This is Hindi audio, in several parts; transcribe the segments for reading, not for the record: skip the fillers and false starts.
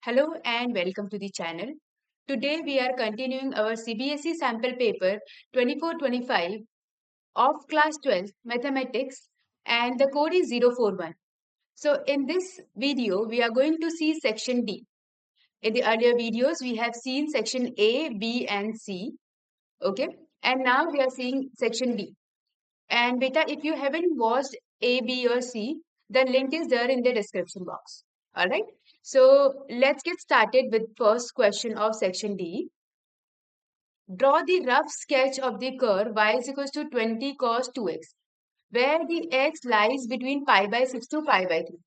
Hello and welcome to the channel. Today we are continuing our CBSE sample paper 24-25 of class 12 mathematics and the code is 041. So in this video we are going to see section D. In the earlier videos we have seen section A, B and C. Okay. And now we are seeing section D. And beta, if you haven't watched A, B or C, the link is there in the description box. All right. So let's get started with first question of section D. Draw the rough sketch of the curve y is equals to 20 cos 2x, where the x lies between pi by 6 to pi by 3.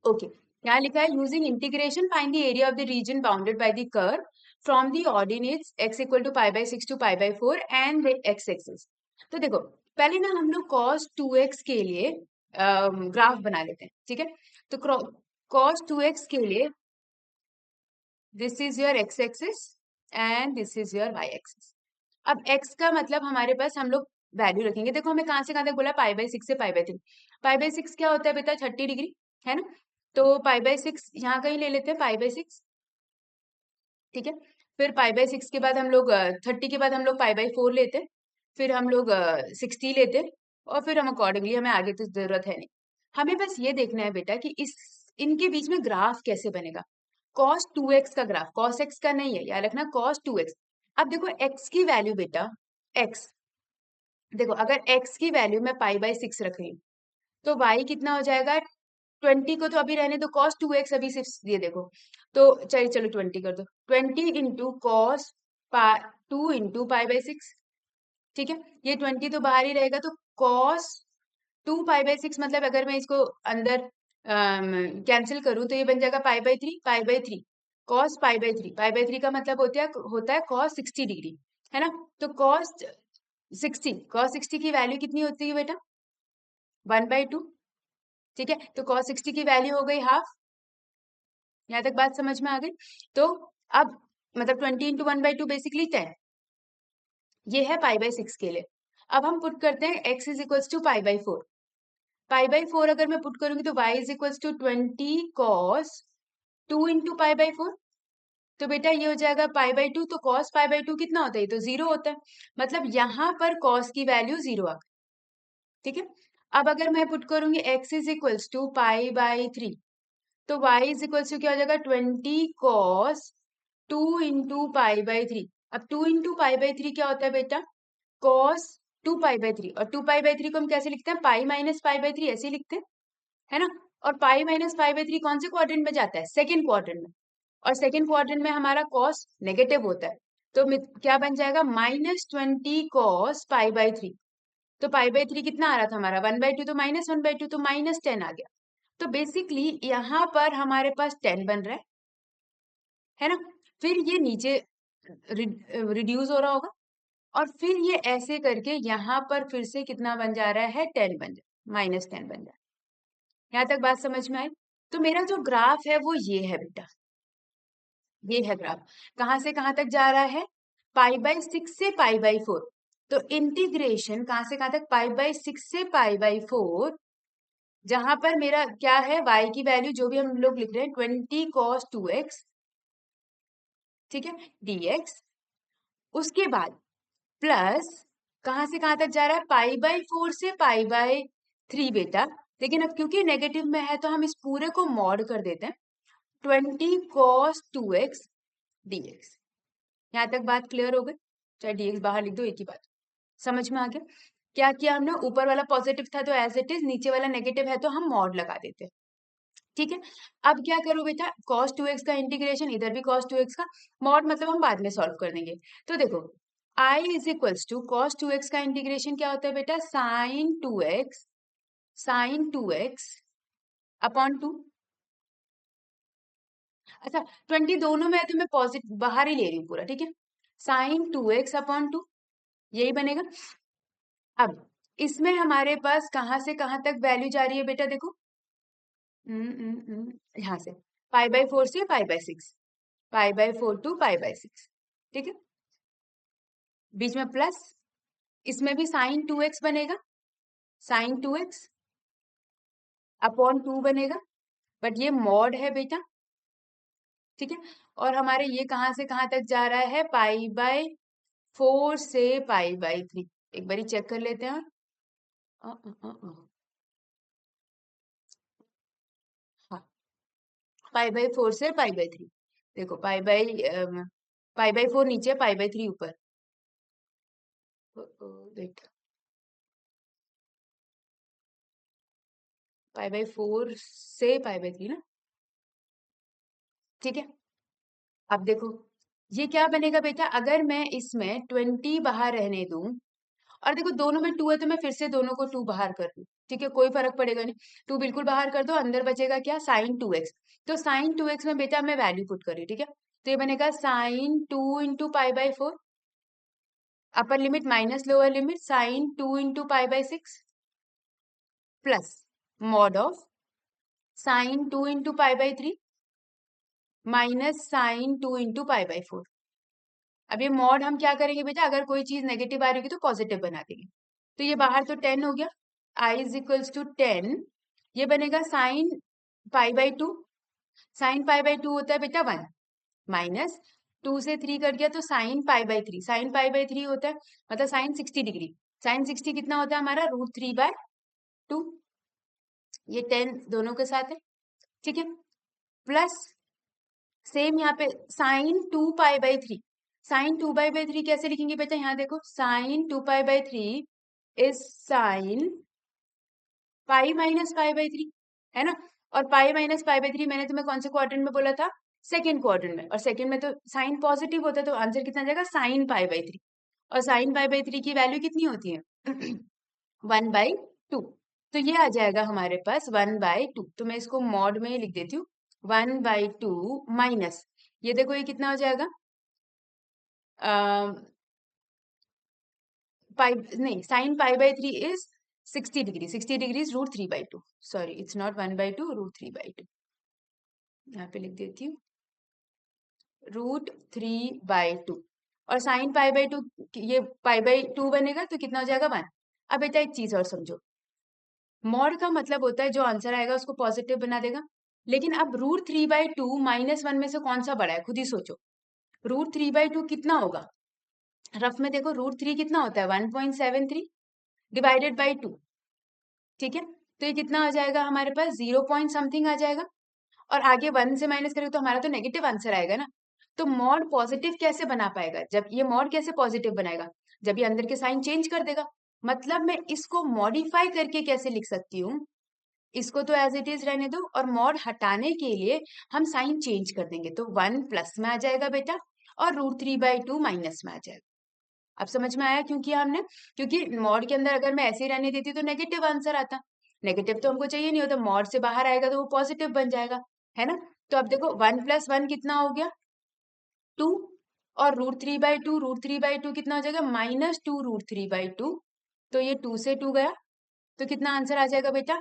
Okay. यहाँ लिखा है using integration find the area of the region bounded by the curve from the ordinates x equal to pi by 6 to pi by 4 and the x axis. तो देखो पहले ना हम लोग cos 2x के लिए ग्राफ बना लेते हैं, ठीक है? तो cos 2x के लिए this is your x axis and this is your y axis. अब x का मतलब हमारे पास हम लोग वैल्यू रखेंगे. देखो हमें कहाँ से कहाँ तक बोला, पाई बाई 6 से पाई बाई 3. पाई बाई 6 क्या होता है बेटा? 30 डिग्री है ना. तो पाई बाई 6 यहाँ कहीं ले लेते हैं, पाई बाई 6, ठीक है. फिर पाई बाई 6 के बाद हम लोग 30 के बाद हम लोग पाई बाई 4 लेते हैं, फिर हम लोग 60 लेते हैं और फिर हम अकॉर्डिंगली, हमें आगे तो जरूरत है नहीं. हमें बस ये देखना है बेटा कि इस इनके बीच में ग्राफ कैसे बनेगा. cos 2x का ग्राफ cos x का नहीं है, याद रखना cos 2x. अब देखो x की वैल्यू बेटा, x देखो अगर x की वैल्यू मैं पाई बाई 6 रख रही हूँ तो y कितना हो जाएगा? 20 को तो अभी रहने दो, cos 2x अभी सिर्फ ये देखो, तो चलिए चलो 20 कर दो. 20 into cos 2 into pi by 6, ठीक है. ये 20 तो बाहर ही रहेगा, तो cos 2 पाई बाई 6 मतलब अगर मैं इसको अंदर कैंसिल करूं तो ये बन जाएगा पाई by 3, pi by 3 cos pi by 3. Pi by 3 का मतलब होता है cos 60 डिग्री, है ना. तो cos 60 की वैल्यू कितनी होती है बेटा? 1/2, ठीक है. तो cos 60 की वैल्यू हो गई हाफ. यहाँ तक बात समझ में आ गई? तो अब मतलब 20 इंटू 1/2 बेसिकली 10. ये है पाई बाई 6 के लिए. अब हम पुट करते हैं x is equals to pi by 4. Pi by 4 अगर मैं पुट करूंगी तो y is equals to 20 cos 2 into pi by 4. तो बेटा ये हो जाएगा पाई बाई 2. तो cos पाई बाई 2 कितना होता है? ये तो 0 होता है. मतलब यहाँ पर cos की वैल्यू 0 आ गई, ठीक है. अब अगर मैं पुट करूंगी x is equals to pi by 3, तो y इज इक्वल्स टू क्या हो जाएगा? 20 cos 2 इंटू पाई बाई 3. अब 2 इंटू पाई बाई 3 क्या होता है बेटा? cos 2 pi by 3. और 2 पाई बाई 3 को हम कैसे लिखते हैं? पाई माइनस पाई बाई 3 ऐसे लिखते हैं, है ना. और पाई माइनस पाई बाई 3 कौन से क्वाड्रेंट में जाता है? सेकंड क्वाड्रेंट में. और सेकंड क्वाड्रेंट में हमारा cos नेगेटिव होता है. तो क्या बन जाएगा? -20 cos पाई बाई 3. तो पाई बाई 3 कितना आ रहा था हमारा? 1/2. तो -1/2 तो -10 आ गया. तो बेसिकली यहाँ पर हमारे पास 10 बन रहा है ना. फिर ये नीचे रिड्यूस हो रहा होगा और फिर ये ऐसे करके यहाँ पर फिर से कितना बन जा रहा है? 10 बन जाए, -10 बन जाए. यहाँ तक बात समझ में आई? तो मेरा जो ग्राफ है वो ये है बेटा, ये है ग्राफ. कहाँ से कहाँ तक जा रहा है? पाई बाई 6 से पाई बाई 4. तो इंटीग्रेशन कहाँ से कहाँ तक? पाई बाई 6 से पाई बाई 4, जहां पर मेरा क्या है? y की वैल्यू जो भी हम लोग लिख रहे हैं 20 cos 2x, ठीक है, dx. उसके बाद प्लस कहाँ से कहाँ तक जा रहा है? पाई बाई 4 से पाई बाई 3 बेटा. लेकिन अब क्योंकि नेगेटिव में है तो हम इस पूरे को मॉड कर देते हैं. 20 cos 2x dx. यहाँ तक बात क्लियर हो गई? चाहे dx बाहर लिख दो, एक ही बात. समझ में आ गया? क्या किया हमने? ऊपर वाला पॉजिटिव था तो एज इट इज, नीचे वाला नेगेटिव है तो हम मॉड लगा देते हैं, ठीक है. अब क्या करो बेटा? cos 2x का इंटीग्रेशन, इधर भी cos 2x का मॉड, मतलब हम बाद में सॉल्व कर देंगे. तो देखो i is equals to cos 2x का इंटीग्रेशन क्या होता है बेटा? sin 2x upon 2. अच्छा 20 दोनों में है तो मैं पॉजिटिव बाहर ही ले रही हूँ पूरा, ठीक है. sin 2x अपॉन 2 यही बनेगा. अब इसमें हमारे पास कहाँ से कहाँ तक वैल्यू जा रही है बेटा? देखो यहाँ से पाई बाई 4 से pi by 6, pi by 4 to pi by 6, ठीक है. बीच में प्लस, इसमें भी sin 2x बनेगा, sin 2x अपॉन 2 बनेगा. बट ये मॉड है बेटा, ठीक है। और हमारे ये कहाँ से कहाँ तक जा रहा है, पाई/4 से पाई/3। एक बारी चेक कर लेते हैं। अ, अ, अ, अ, हाँ, पाई/4 से पाई/3। देखो पाई/4 नीचे, पाई/3 ऊपर। वेट, पाई/4 से पाई/3 ना, ठीक है। अब देखो ये क्या बनेगा बेटा, अगर मैं इसमें 20 बाहर रहने दूं, और देखो दोनों में 2 है तो मैं फिर से दोनों को 2 बाहर कर दूं, ठीक है, कोई फर्क पड़ेगा नहीं। 2 बिल्कुल बाहर कर दो, अंदर बचेगा क्या, sin 2x। तो sin 2x में बेटा मैं वैल्यू पुट कर रही हूँ, ठीक है। तो ये बनेगा sin 2 इंटू पाई/4, upper limit minus lower limit sin 2 into पाई/6 plus mod of sin 2 into पाई/3 माइनस sin 2 इंटू पाई/4। अब ये मॉड हम क्या करेंगे बेटा, अगर कोई चीज नेगेटिव आ रही होगी तो पॉजिटिव बना देंगे। तो ये बाहर तो 10 हो गया, i इज इक्वल्स टू 10। ये बनेगा sin π/2। sin π/2 होता है बेटा 1, माइनस 2 से 3 कट गया तो sin π/3। sin π/3 होता है मतलब sin 60 डिग्री। sin 60 कितना होता है हमारा, √3/2। ये 10 दोनों के साथ है, ठीक है। प्लस सेम यहाँ पे sin 2π/3। sin 2π/3 कैसे लिखेंगे बेटा, यहाँ देखो sin 2π/3 इज sin π - π/3, है ना। और π - π/3 मैंने तुम्हें कौन से क्वाड्रेंट में बोला था, सेकेंड क्वाड्रेंट में, और सेकेंड में तो साइन पॉजिटिव होता है, तो आंसर कितना जाएगा sin π/3। और sin π/3 की वैल्यू कितनी होती है 1/2। तो ये आ जाएगा हमारे पास 1/2। तो मैं इसको मॉड में लिख देती हूँ, 1/2 माइनस, ये देखो ये कितना हो जाएगा, पाई नहीं, sin π/3 is 60 degree. 60 degree is √3/2। Sorry, it's not 1/2, √3/2। यहाँ पे लिख देती हूँ √3/2। और sin π/2, ये π/2 बनेगा तो कितना हो जाएगा 1। अब बेटा एक चीज और समझो, मॉड का मतलब होता है जो आंसर आएगा उसको पॉजिटिव बना देगा। लेकिन अब √3/2 -1 में से कौन सा बड़ा है, खुद ही सोचो। √3/2 कितना होगा, रफ में देखो, √3 कितना होता है 1.73 डिवाइडेड बाई 2, ठीक है। तो ये कितना आ जाएगा हमारे पास, 0 पॉइंट समथिंग आ जाएगा। और आगे 1 से माइनस करेंगे तो हमारा तो नेगेटिव आंसर आएगा ना। तो मॉड पॉजिटिव कैसे बना पाएगा, जब ये मॉड कैसे पॉजिटिव बनाएगा, जब ये अंदर के साइन चेंज कर देगा। मतलब मैं इसको मॉडिफाई करके कैसे लिख सकती हूँ, इसको तो एज इट इज रहने दो, और मॉड हटाने के लिए हम साइन चेंज कर देंगे, तो 1 प्लस में आ जाएगा बेटा, और √3/2 माइनस में आ जाएगा। अब समझ में आया क्यों किया हमने, क्योंकि मॉड के अंदर अगर मैं ऐसे ही रहने देती तो नेगेटिव आंसर आता। नेगेटिव तो हमको चाहिए नहीं होता, मॉड से बाहर आएगा तो वो पॉजिटिव बन जाएगा, है ना। तो अब देखो 1 + 1 कितना हो गया, 2। और √3/2 कितना हो जाएगा, -2 √3/2। तो ये 2 से 2 गया, तो कितना आंसर आ जाएगा बेटा,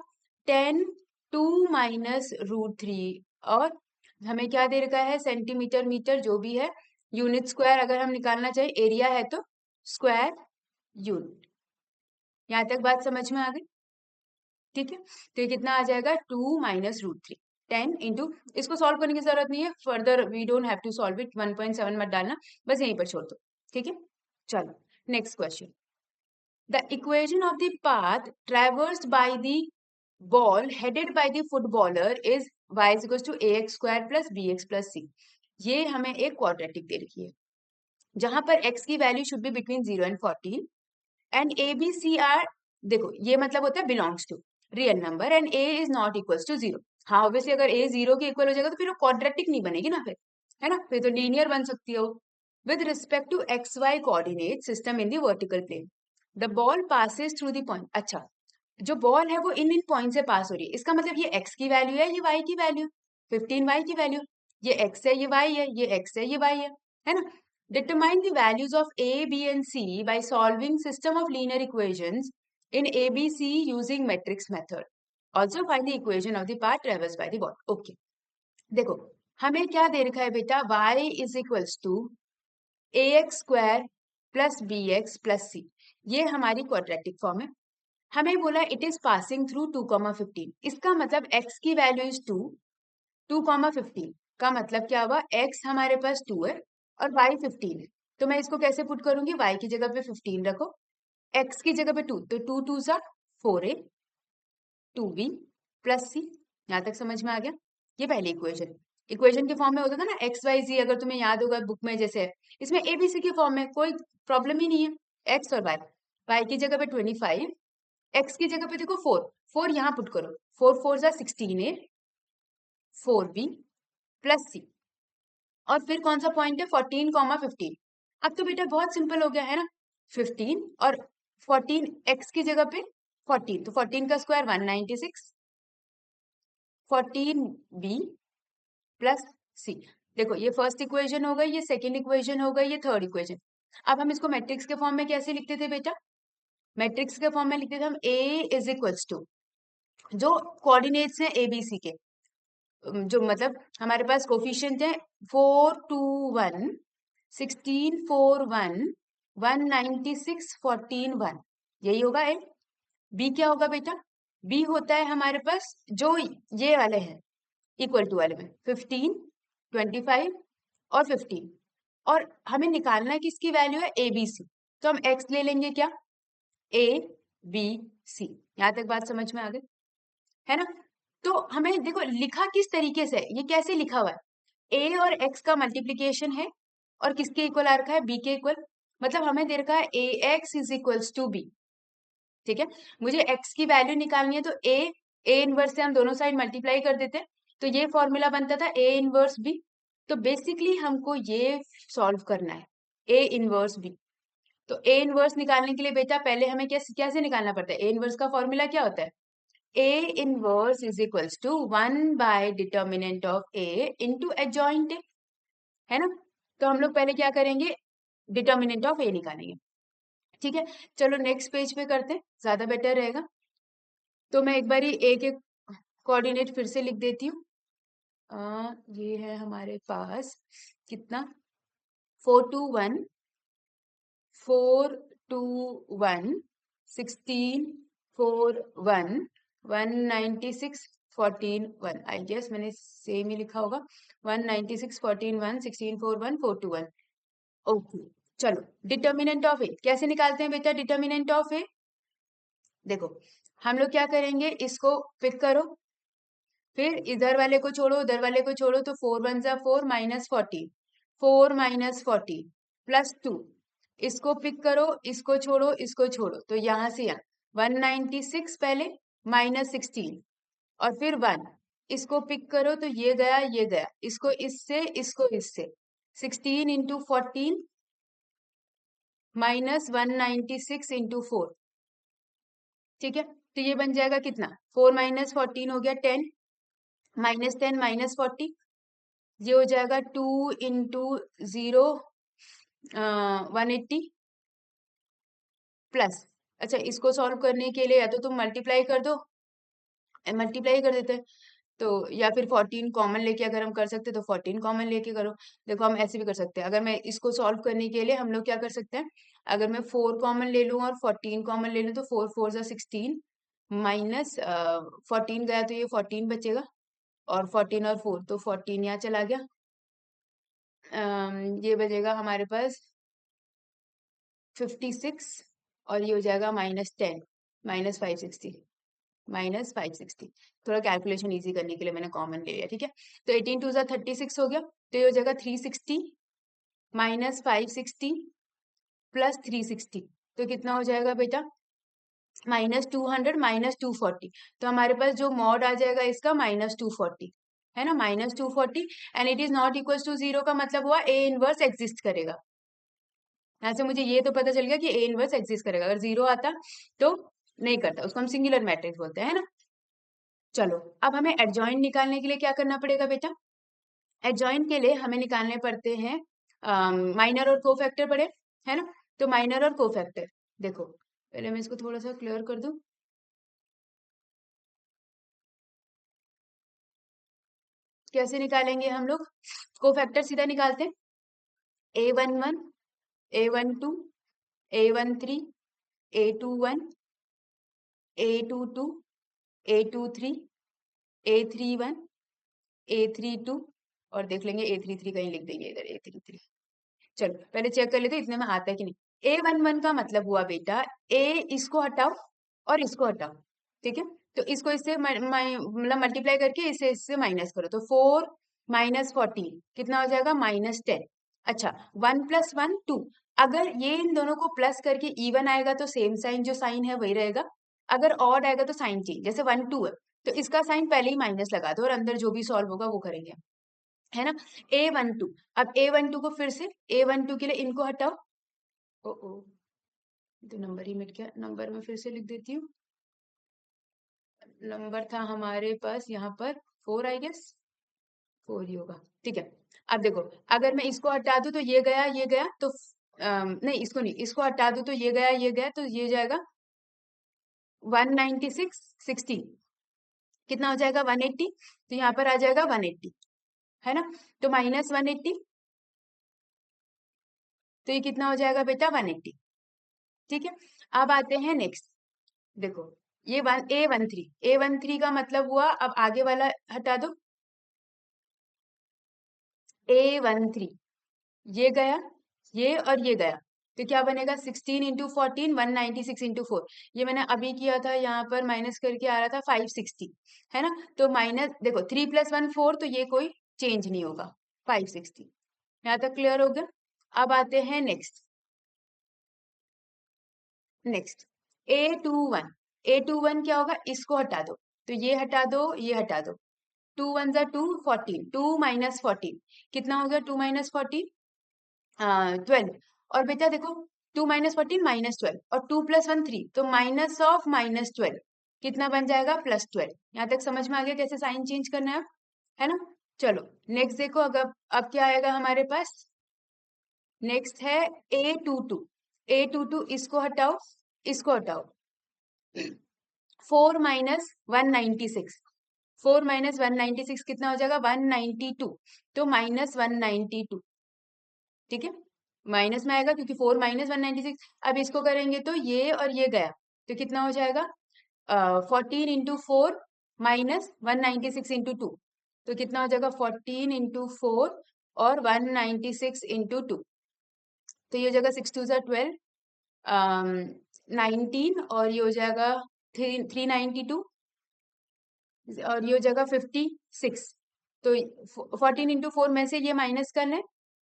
10 2 माइनस √3। और हमें क्या दे रखा है, सेंटीमीटर मीटर जो भी है, यूनिट स्क्वायर अगर हम निकालना चाहे, एरिया है तो स्क्वायर यूनिट। यहाँ तक बात समझ में आ गई, ठीक है। तो ये कितना आ जाएगा, 2 माइनस √3। 10 इंटू, इसको सॉल्व करने की जरूरत नहीं है, further we don't have to solve it, 1.7 मत डालना, बस यहीं पर छोड़ दो, ठीक है। चलो next question, the equation of the path traversed by the ball headed by the footballer is y is equal to ax² plus bx plus c। ये हमें एक क्वाड्रेटिक दे रखी है, जहां पर x की value should be between 0 and 14, and A B C are, देखो ये मतलब होता है belongs to real number, and A is not equals to 0। हाँ ऑब्वियसली अगर ए 0 के इक्वल हो जाएगा तो फिर वो क्वाड्रेटिक नहीं बनेगी ना, फिर है ना, फिर तो लीनियर बन सकती है वो। With respect to X Y coordinate system in the vertical plane, the ball passes through the point. अच्छा, जो बॉल है वो इन इन पॉइंट से पास हो रही है, इसका मतलब ये x की वैल्यू है, ये y की वैल्यू, 15y की वैल्यू, ये x है, ये y है, ये x है, ये y है ना। Determine the values of a, b and c by solving system of linear equations in ABC using matrix method. Also find the equation of the path traversed by the ball. Okay. देखो हमें क्या दे रखा है बेटा, y is equals to ax² plus bx plus c। ये हमारी क्वाड्रेटिक फॉर्म है। हमें बोला इट इज पासिंग थ्रू 2, 15। इसका मतलब x की वैल्यू इज 2, 2, 15। का मतलब क्या हुआ, x हमारे पास 2 है और y 15 है। तो मैं इसको कैसे पुट करूंगी, y की जगह पे 15 रखो, x की जगह पे 2, तो 2 2 सा 4a 2b प्लस c। यहाँ तक समझ में आ गया? ये पहली इक्वेशन, इक्वेशन के फॉर्म में होता था ना एक्स वाई जी, अगर तुम्हें याद होगा बुक में जैसे है, इसमें एबीसी के फॉर्म में कोई प्रॉब्लम ही नहीं है। एक्स और वाई, वाई की जगह पे 25, एक्स की जगह पे देखो 4, 4 यहाँ पुट करो, 4 4 जा 16a 4b प्लस सी, और फिर कौन सा पॉइंट है 14 कॉमा 15। अब तो बेटा बहुत सिंपल हो गया है ना, 15 और 14 एक्स की जगह पे 14, तो 14 का स्क्वायर 196, 14 बी प्लस सी। देखो ये फर्स्ट इक्वेशन हो गई, ये सेकंड इक्वेशन हो गई, ये थर्ड इक्वेशन। अब हम इसको मैट्रिक्स के फॉर्म में कैसे लिखते थे बेटा, मैट्रिक्स के फॉर्म में लिखते थे हम A इज इक्वल्स टू, जो कोऑर्डिनेट्स हैं ABC के, जो मतलब हमारे पास कोफिशिएंट है 4 2 1 16 4 1 196 14 1, यही होगा ए। बी क्या होगा बेटा, बी होता है हमारे पास जो ये वाले हैं इक्वल टू वाले में 15 25 और 15, और हमें निकालना है किसकी वैल्यू है ए बी सी, तो हम एक्स ले लेंगे क्या, ए बी सी। यहां तक बात समझ में आ गई है ना? तो हमें देखो लिखा किस तरीके से है, ये कैसे लिखा हुआ है, ए और एक्स का मल्टीप्लीकेशन है और किसके इक्वल आ रखा है, बी के इक्वल, मतलब हमें दे रखा है A X is equals to B. ठीक है, मुझे एक्स की वैल्यू निकालनी है, तो ए इनवर्स से हम दोनों साइड मल्टीप्लाई कर देते हैं, तो ये फॉर्मूला बनता था ए इनवर्स बी। तो बेसिकली हमको ये सॉल्व करना है ए इनवर्स बी। तो ए इनवर्स निकालने के लिए बेटा पहले हमें कैसे निकालना पड़ता है, ए इनवर्स का फॉर्मूला क्या होता है, A inverse is equals to 1 by determinant of A into adjoint A, है ना? तो हम लोग पहले क्या करेंगे, डिटर्मिनेंट ऑफ ए निकालेंगे। ठीक है, चलो नेक्स्ट पेज पे करते हैं, ज्यादा बेटर रहेगा। तो मैं एक बारी ए के कोऑर्डिनेट फिर से लिख देती हूँ। ये है हमारे पास कितना, 4 2 1 4 2 1 16 4 1 196 14 1, आई गेस मैंने सेम ही लिखा होगा, 196 14 1 16 4 1 4 2 1। ओके, चलो डिटर्मिनेंट ऑफ ए कैसे निकालते हैं बेटा, डिटर्मिनेंट ऑफ ए देखो हम लोग क्या करेंगे, इसको पिक करो, फिर इधर वाले को छोड़ो उधर वाले को छोड़ो, तो 4 1 जा 4 माइनस 14 4 माइनस 14 प्लस 2, इसको पिक करो इसको छोड़ो, तो यहाँ से यहाँ 196 पहले माइनस 16 और फिर 1, इसको पिक करो तो ये गया, इसको इससे 16 इंटू 14 माइनस 196 इंटू 4। ठीक है, तो ये बन जाएगा कितना, 4 माइनस 14 हो गया 10, माइनस 10 माइनस 40, ये हो जाएगा 2 इंटू 0 180 प्लस, अच्छा इसको सॉल्व करने के लिए या तो तुम मल्टीप्लाई कर दो, मल्टीप्लाई कर देते हैं, तो या फिर 14 कॉमन लेके अगर हम कर सकते हैं तो 14 कॉमन लेके करो। देखो हम ऐसे भी कर सकते हैं, अगर मैं इसको सॉल्व करने के लिए हम लोग क्या कर सकते हैं, अगर मैं 4 कॉमन ले लूँ और 14 कॉमन ले लूँ, तो 4 4 जा 16 माइनस 14 गया तो ये 14 बचेगा, और 14 और 4 तो 14 यहाँ चला गया, ये बचेगा हमारे पास 56, और ये हो जाएगा -10 -560 -560। थोड़ा कैलकुलेशन इजी करने के लिए मैंने कॉमन ले लिया, ठीक है। तो 18 2 36 हो गया, तो ये हो जाएगा 360 -560 प्लस 360, तो कितना हो जाएगा बेटा, -200 -240। तो हमारे पास जो मॉड आ जाएगा इसका -240, है ना, -240, and it is not equal to 0 का मतलब हुआ ए इनवर्स एग्जिस्ट करेगा। यहाँ से मुझे ये तो पता चल गया कि ए इनवर्स एग्जिस्ट करेगा, अगर 0 आता तो नहीं करता, उसको हम सिंगुलर मैट्रिक्स बोलते हैं, है ना। चलो अब हमें एडजॉइंट निकालने के लिए क्या करना पड़ेगा बेटा, एडजॉइंट के लिए हमें निकालने पड़ते हैं माइनर और कोफैक्टर पड़े, है ना। तो माइनर और कोफैक्टर देखो, पहले मैं इसको थोड़ा सा क्लियर कर दूं, कैसे निकालेंगे हम लोग, कोफैक्टर सीधा निकालते हैं, A11 A12 A13 A21 A22 A23 A31 A32 और देख लेंगे A33 कहीं लिख देंगे इधर A33। चलो पहले चेक कर लेते इतने में आता है कि नहीं। A11 का मतलब हुआ बेटा A इसको हटाओ और इसको हटाओ, ठीक है। तो इसको इससे मतलब मल्टीप्लाई करके इसे इससे माइनस करो, तो 4 माइनस 14 कितना हो जाएगा -10। अच्छा 1 + 1 2। अगर ये इन दोनों को प्लस करके इवन आएगा तो सेम साइन जो साइन है वही रहेगा, अगर ऑड आएगा तो साइन चेंज, जैसे 1 2 है तो इसका साइन पहले ही माइनस लगा दो और अंदर जो भी सॉल्व होगा वो करेंगे, है ना। A12, अब A12 को फिर से A12 के लिए इनको हटाओ। ओ तो नंबर ही मिट गया, नंबर में फिर से लिख देती हूँ। नंबर था हमारे पास यहाँ पर 4 आई गेस, 4 ही होगा, ठीक है। अब देखो अगर मैं इसको हटा दूं तो ये गया तो नहीं इसको नहीं, इसको हटा दूं तो ये गया तो ये जाएगा 196 16 कितना हो जाएगा 180, तो यहाँ पर आ जाएगा 180, है ना। तो -180, तो ये कितना हो जाएगा बेटा 180, ठीक है। अब आते हैं नेक्स्ट, देखो ये A13 का मतलब हुआ, अब आगे वाला हटा दो A13, ये गया ये और ये गया, तो क्या बनेगा 16 × 14 196 × 4। ये मैंने अभी किया था, यहाँ पर माइनस करके आ रहा था 560, है ना। तो माइनस देखो 3 + 1 4, तो ये कोई चेंज नहीं होगा 560। यहाँ तक क्लियर हो गया। अब आते हैं नेक्स्ट A21 क्या होगा, इसको हटा दो, तो ये हटा दो ये हटा दो, 2 1 = 2 14, 2 - 14 कितना हो गया, 2 - 14 12। और बेटा देखो 2 - 14 -12 और 2 + 1 3, तो माइनस ऑफ -12 कितना बन जाएगा +12। यहाँ तक समझ में आ गया कैसे साइन चेंज करना है ना। चलो नेक्स्ट देखो, अगर अब क्या आएगा हमारे पास, नेक्स्ट है A22 इसको हटाओ इसको हटाओ, 4 - 196, 4 - 196 कितना हो जाएगा 192, तो -192, ठीक है। माइनस में आएगा क्योंकि 4 - 196। अब इसको करेंगे तो ये और ये गया, तो कितना हो जाएगा 14 × 4 -196 × 2, तो कितना हो जाएगा 14 × 4 और 196 × 2, तो ये हो जाएगा 6 2 = 12, 19 और ये हो जाएगा 392 और ये हो जाएगा 56। तो 14 × 4 में से ये माइनस करना है,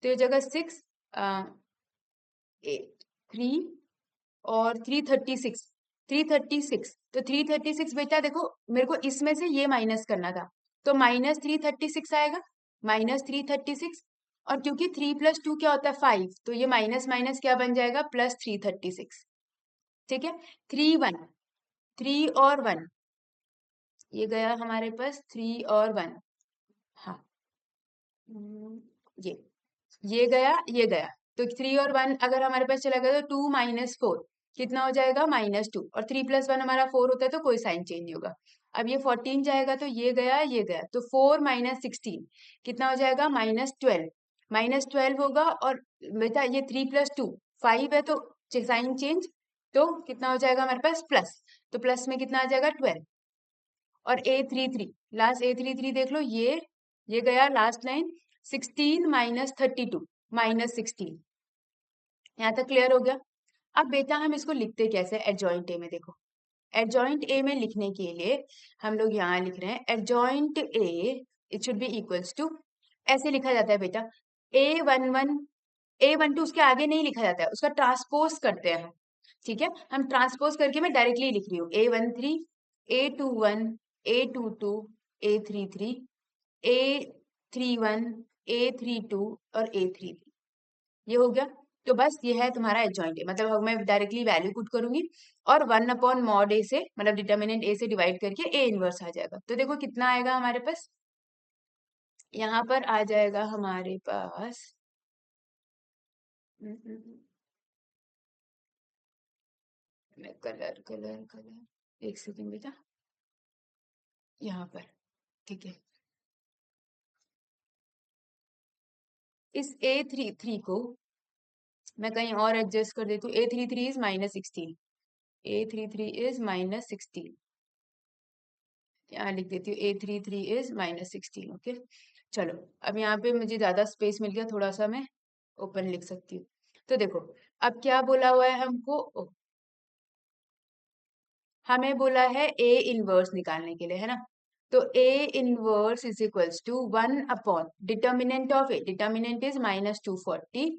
तो ये जगह 6 3 और 336, 336, तो 336 बेटा देखो मेरे को इसमें से ये माइनस करना था, तो -336 आएगा, -336। और क्योंकि 3 + 2 क्या होता है 5, तो ये माइनस माइनस क्या बन जाएगा +336, ठीक है। 3 1 3 और 1, ये गया हमारे पास 3 और 1, हाँ ये ये गया, तो 3 और 1 अगर हमारे पास चला गया तो 2 - 4 कितना हो जाएगा -2, और 3 + 1 हमारा 4 होता है तो कोई साइन चेंज नहीं होगा। अब ये 14 जाएगा तो ये गया, तो 4 - 16 कितना हो जाएगा -12, -12 होगा। और बेटा ये 3 + 2 5 है तो साइन चेंज, तो कितना हो जाएगा हमारे पास प्लस, तो प्लस में कितना आ जाएगा 12। और A33 लास्ट A33 देख लो, ये गया लास्ट लाइन 16 - 32 -16। यहाँ तक क्लियर हो गया। अब बेटा हम इसको लिखते कैसे एडजॉइंट ए में, देखो एडजॉइंट ए में लिखने के लिए हम लोग यहाँ लिख रहे हैं adjoint A it should be equals to, ऐसे लिखा जाता है बेटा A11 A12 उसके आगे नहीं लिखा जाता है, उसका ट्रांसपोज करते हैं हम, ठीक है। हम ट्रांसपोज करके मैं डायरेक्टली लिख रही हूँ A13 A21 A22 A33 A31 A32 और A33, ये हो गया। तो बस ये है तुम्हारा एडजॉइंट ए, मतलब अब मैं डायरेक्टली वैल्यू पुट करूंगी और 1/mod ए से मतलब डिटर्मिनेंट ए से डिवाइड करके ए इनवर्स आ जाएगा। तो देखो कितना आएगा हमारे पास, यहाँ पर आ जाएगा हमारे पास कलर कलर कलर एक सेकंड बेटा, यहाँ पर ठीक है। इस A33 को मैं कहीं और एडजस्ट कर देती हूँ, A33 इज -16, A33 इज -16, यहाँ लिख देती हूँ A33 इज -16, ओके। चलो, अब यहाँ पे मुझे ज्यादा स्पेस मिल गया, थोड़ा सा मैं ओपन लिख सकती हूँ। तो देखो, अब क्या बोला हुआ है हमको, हमें बोला है ए इनवर्स निकालने के लिए, है ना। तो A inverse is equals to 1 upon determinant of A, determinant is -240,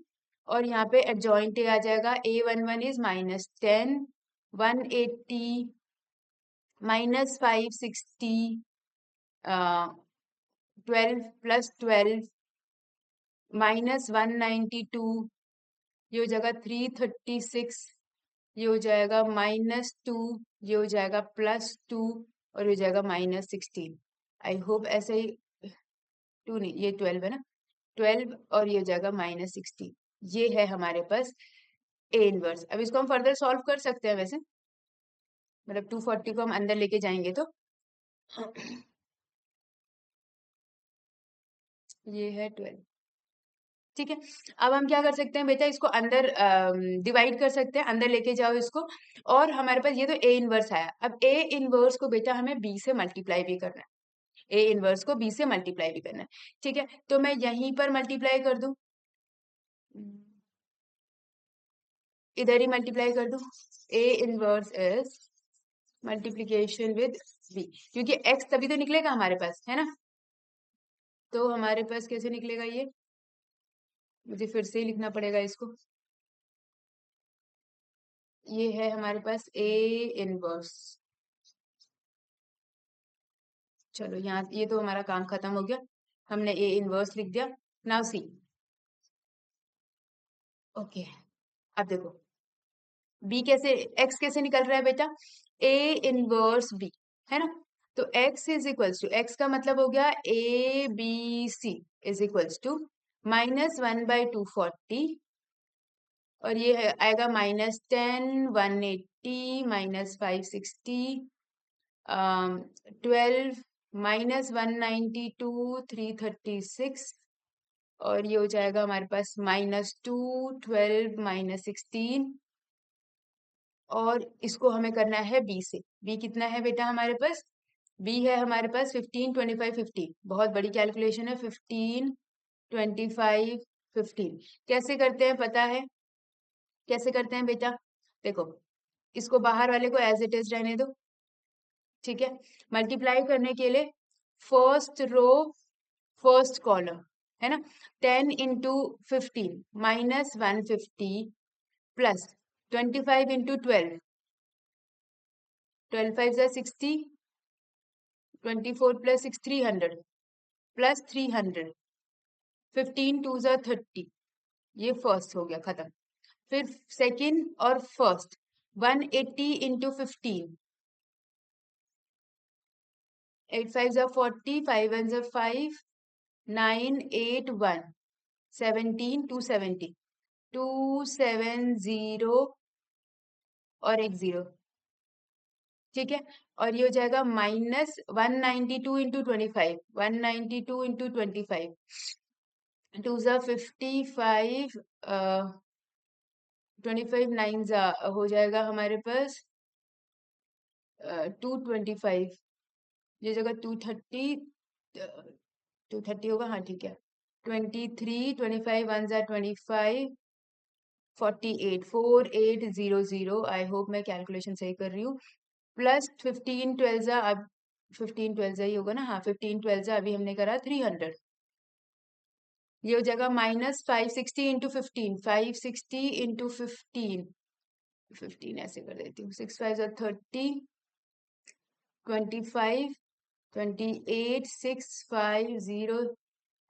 और यहाँ पे एडजॉइंट ए आ जाएगा, A11 इज -10, 180 -560, 12 + 12 -192, ये हो जाएगा 336, ये हो जाएगा -2, ये हो जाएगा +2, और ये हो जाएगा -16। आई होप ऐसे ही, 2 नहीं, ये 12 है ना, 12, और ये हो जाएगा -16। ये है हमारे पास ए इनवर्स। अब इसको हम फर्दर सॉल्व कर सकते हैं वैसे, मतलब 240 को हम अंदर लेके जाएंगे तो ये है 12। ठीक है, अब हम क्या कर सकते हैं बेटा, इसको अंदर डिवाइड कर सकते हैं, अंदर लेके जाओ इसको, और हमारे पास ये तो ए इनवर्स आया। अब ए इनवर्स को बेटा हमें बी से मल्टीप्लाई भी करना है, ए इनवर्स को बी से मल्टीप्लाई भी करना है। ठीक है, तो मैं यहीं पर मल्टीप्लाई कर दूं, इधर ही मल्टीप्लाई कर दूं, A inverse is multiplication with B, क्योंकि एक्स तभी तो निकलेगा हमारे पास, है ना। तो हमारे पास कैसे निकलेगा ये, मुझे फिर से ही लिखना पड़ेगा इसको। ये है हमारे पास ए इनवर्स। चलो, यहाँ ये तो हमारा काम खत्म हो गया, हमने ए इनवर्स लिख दिया। नाउ सी, ओके, अब देखो बी कैसे, एक्स कैसे निकल रहा है बेटा, ए इनवर्स बी, है ना। तो X is equals to, X का मतलब हो गया A B C, is equals to -1/240, और ये आएगा -10, 180 -560, 12 -192, 336, और ये हो जाएगा हमारे पास -2, 12 -16, और इसको हमें करना है बी से। बी कितना है बेटा हमारे पास, बी है हमारे पास 15, 25, 15, बहुत बड़ी कैलकुलेशन है, 15, 25, 15। कैसे करते हैं पता है, कैसे करते हैं बेटा, देखो इसको बाहर वाले को एज इट इज रहने दो, ठीक है। मल्टीप्लाई करने के लिए फर्स्ट रो फर्स्ट कॉलम, है ना, 10 इंटू 15 -150 प्लस 25 इंटू 12, 12 5 जा 60, 24 + 6 300, प्लस 300, 15 2 जा 30, ये फर्स्ट हो गया खत्म। फिर सेकंड और फर्स्ट, 180 इंटू 15, 8 5 जा 40, 5 1 जा 5, 9 8 1, 17 270, 270, और एक 0, ठीक है। और ये हो जाएगा -192 इंटू 25, 192 इंटू 25, 2 जा 55, 25 9 जा हो जाएगा हमारे पास 225, ये जगह 230, 230 होगा, हाँ ठीक है, 23, 25 1 जा 25, 48, 4800, आई होप मैं कैलकुलेशन सही कर रही हूँ, प्लस 15 12 जा, अब 15 12 जा ही होगा ना, हाँ 15 12 जा अभी हमने करा 300, ये हो जाएगा -560 इंटू 15, 560 इंटू 15, 15 ऐसे कर देती हूँ, 6 5 जा 30, 25, 28, 650,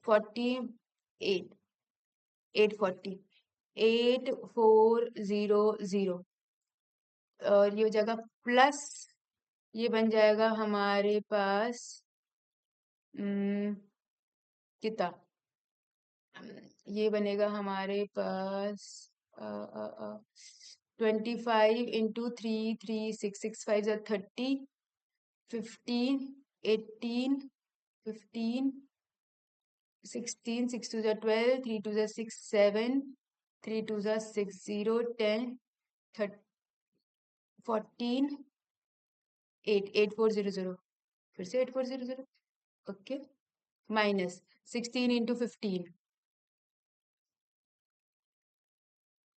48, 840, 8400, और ये हो जाएगा प्लस, ये बन जाएगा हमारे पास कितना, ये बनेगा हमारे पास 25 इंटू 3 3 6 6 5 30, 15 18, 15 16, 6 2 12, 3 2 6 7, 3 2 6 0 10, 14, 8 8400, फिर से 8400, ओके, माइनस 16 into 15,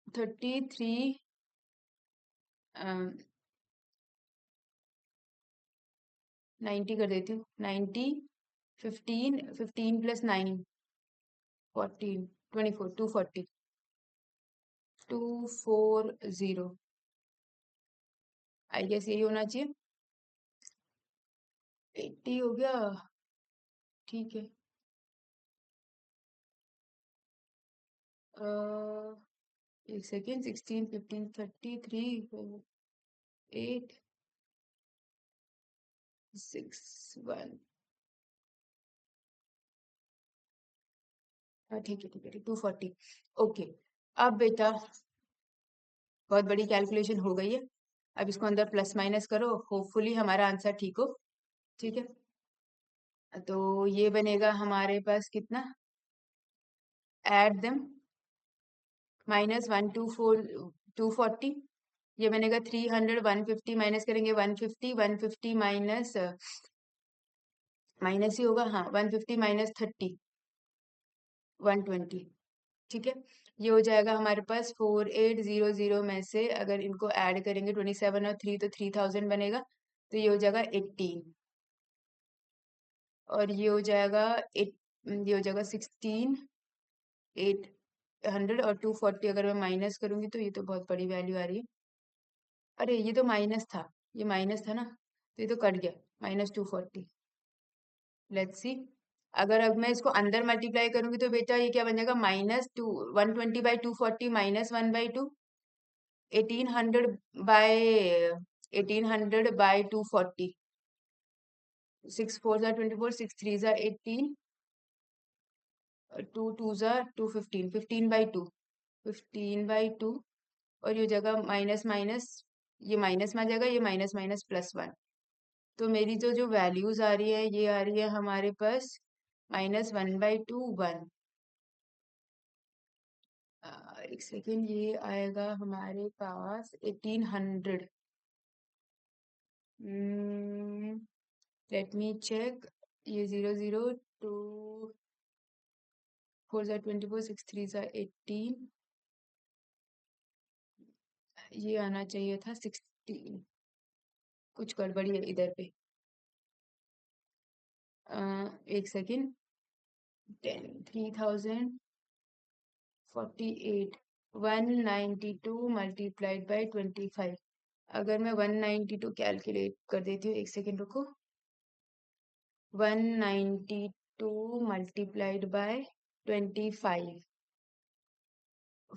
33, 90 कर देती हूँ, 90, 15, 15 प्लस 9, 14, 24, 240, 240, आई गेस यही होना चाहिए। 80 हो गया, ठीक है। एक सेकेंड, 16, 15, 33, 8, 6, 1, हाँ ठीक है ठीक है, 240। ओके, अब बेटा बहुत बड़ी कैलकुलेशन हो गई है। अब इसको अंदर प्लस माइनस करो, होपफुली हमारा आंसर ठीक हो। ठीक है, तो ये बनेगा हमारे पास कितना, एड देम, -124, 240, ये बनेगा 300, 150 माइनस करेंगे 150, 150 माइनस, माइनस ही होगा, हाँ 150 माइनस 30, 120। ठीक है, ये हो जाएगा हमारे पास 4800 में से अगर इनको ऐड करेंगे 27 और 3 तो 3000 बनेगा, तो ये हो जाएगा 18, और ये हो जाएगा 8, ये हो जाएगा 16, 800, और 240 अगर मैं माइनस करूंगी तो ये तो बहुत बड़ी वैल्यू आ रही है। अरे ये तो माइनस था, ये माइनस था ना, तो ये तो कट गया, -240। लेट्स सी, अगर अब मैं इसको अंदर मल्टीप्लाई करूंगी तो बेटा ये क्या बन जाएगा, -120/240 -1/2, 1800/240, 6 4 24, 6 3 18, 2 2 215, 15/2, 15/2, और ये जगह माइनस माइनस, ये माइनस में आ जाएगा, ये माइनस माइनस +1, तो मेरी जो वैल्यूज आ रही है ये आ रही है हमारे पास -1/2, 1। एक सेकेंड, ये आएगा हमारे पास 1800, लेट मी चेक, ये 00, 2 4 24, 6 3 18, ये आना चाहिए था 16, कुछ गड़बड़ी है इधर पे। एक सेकेंड, 3048, 192 मल्टीप्लाइड बाई 25, अगर मैं 192 कैलकुलेट कर देती हूँ, एक सेकेंड रुको, 192 मल्टीप्लाइड बाय 25,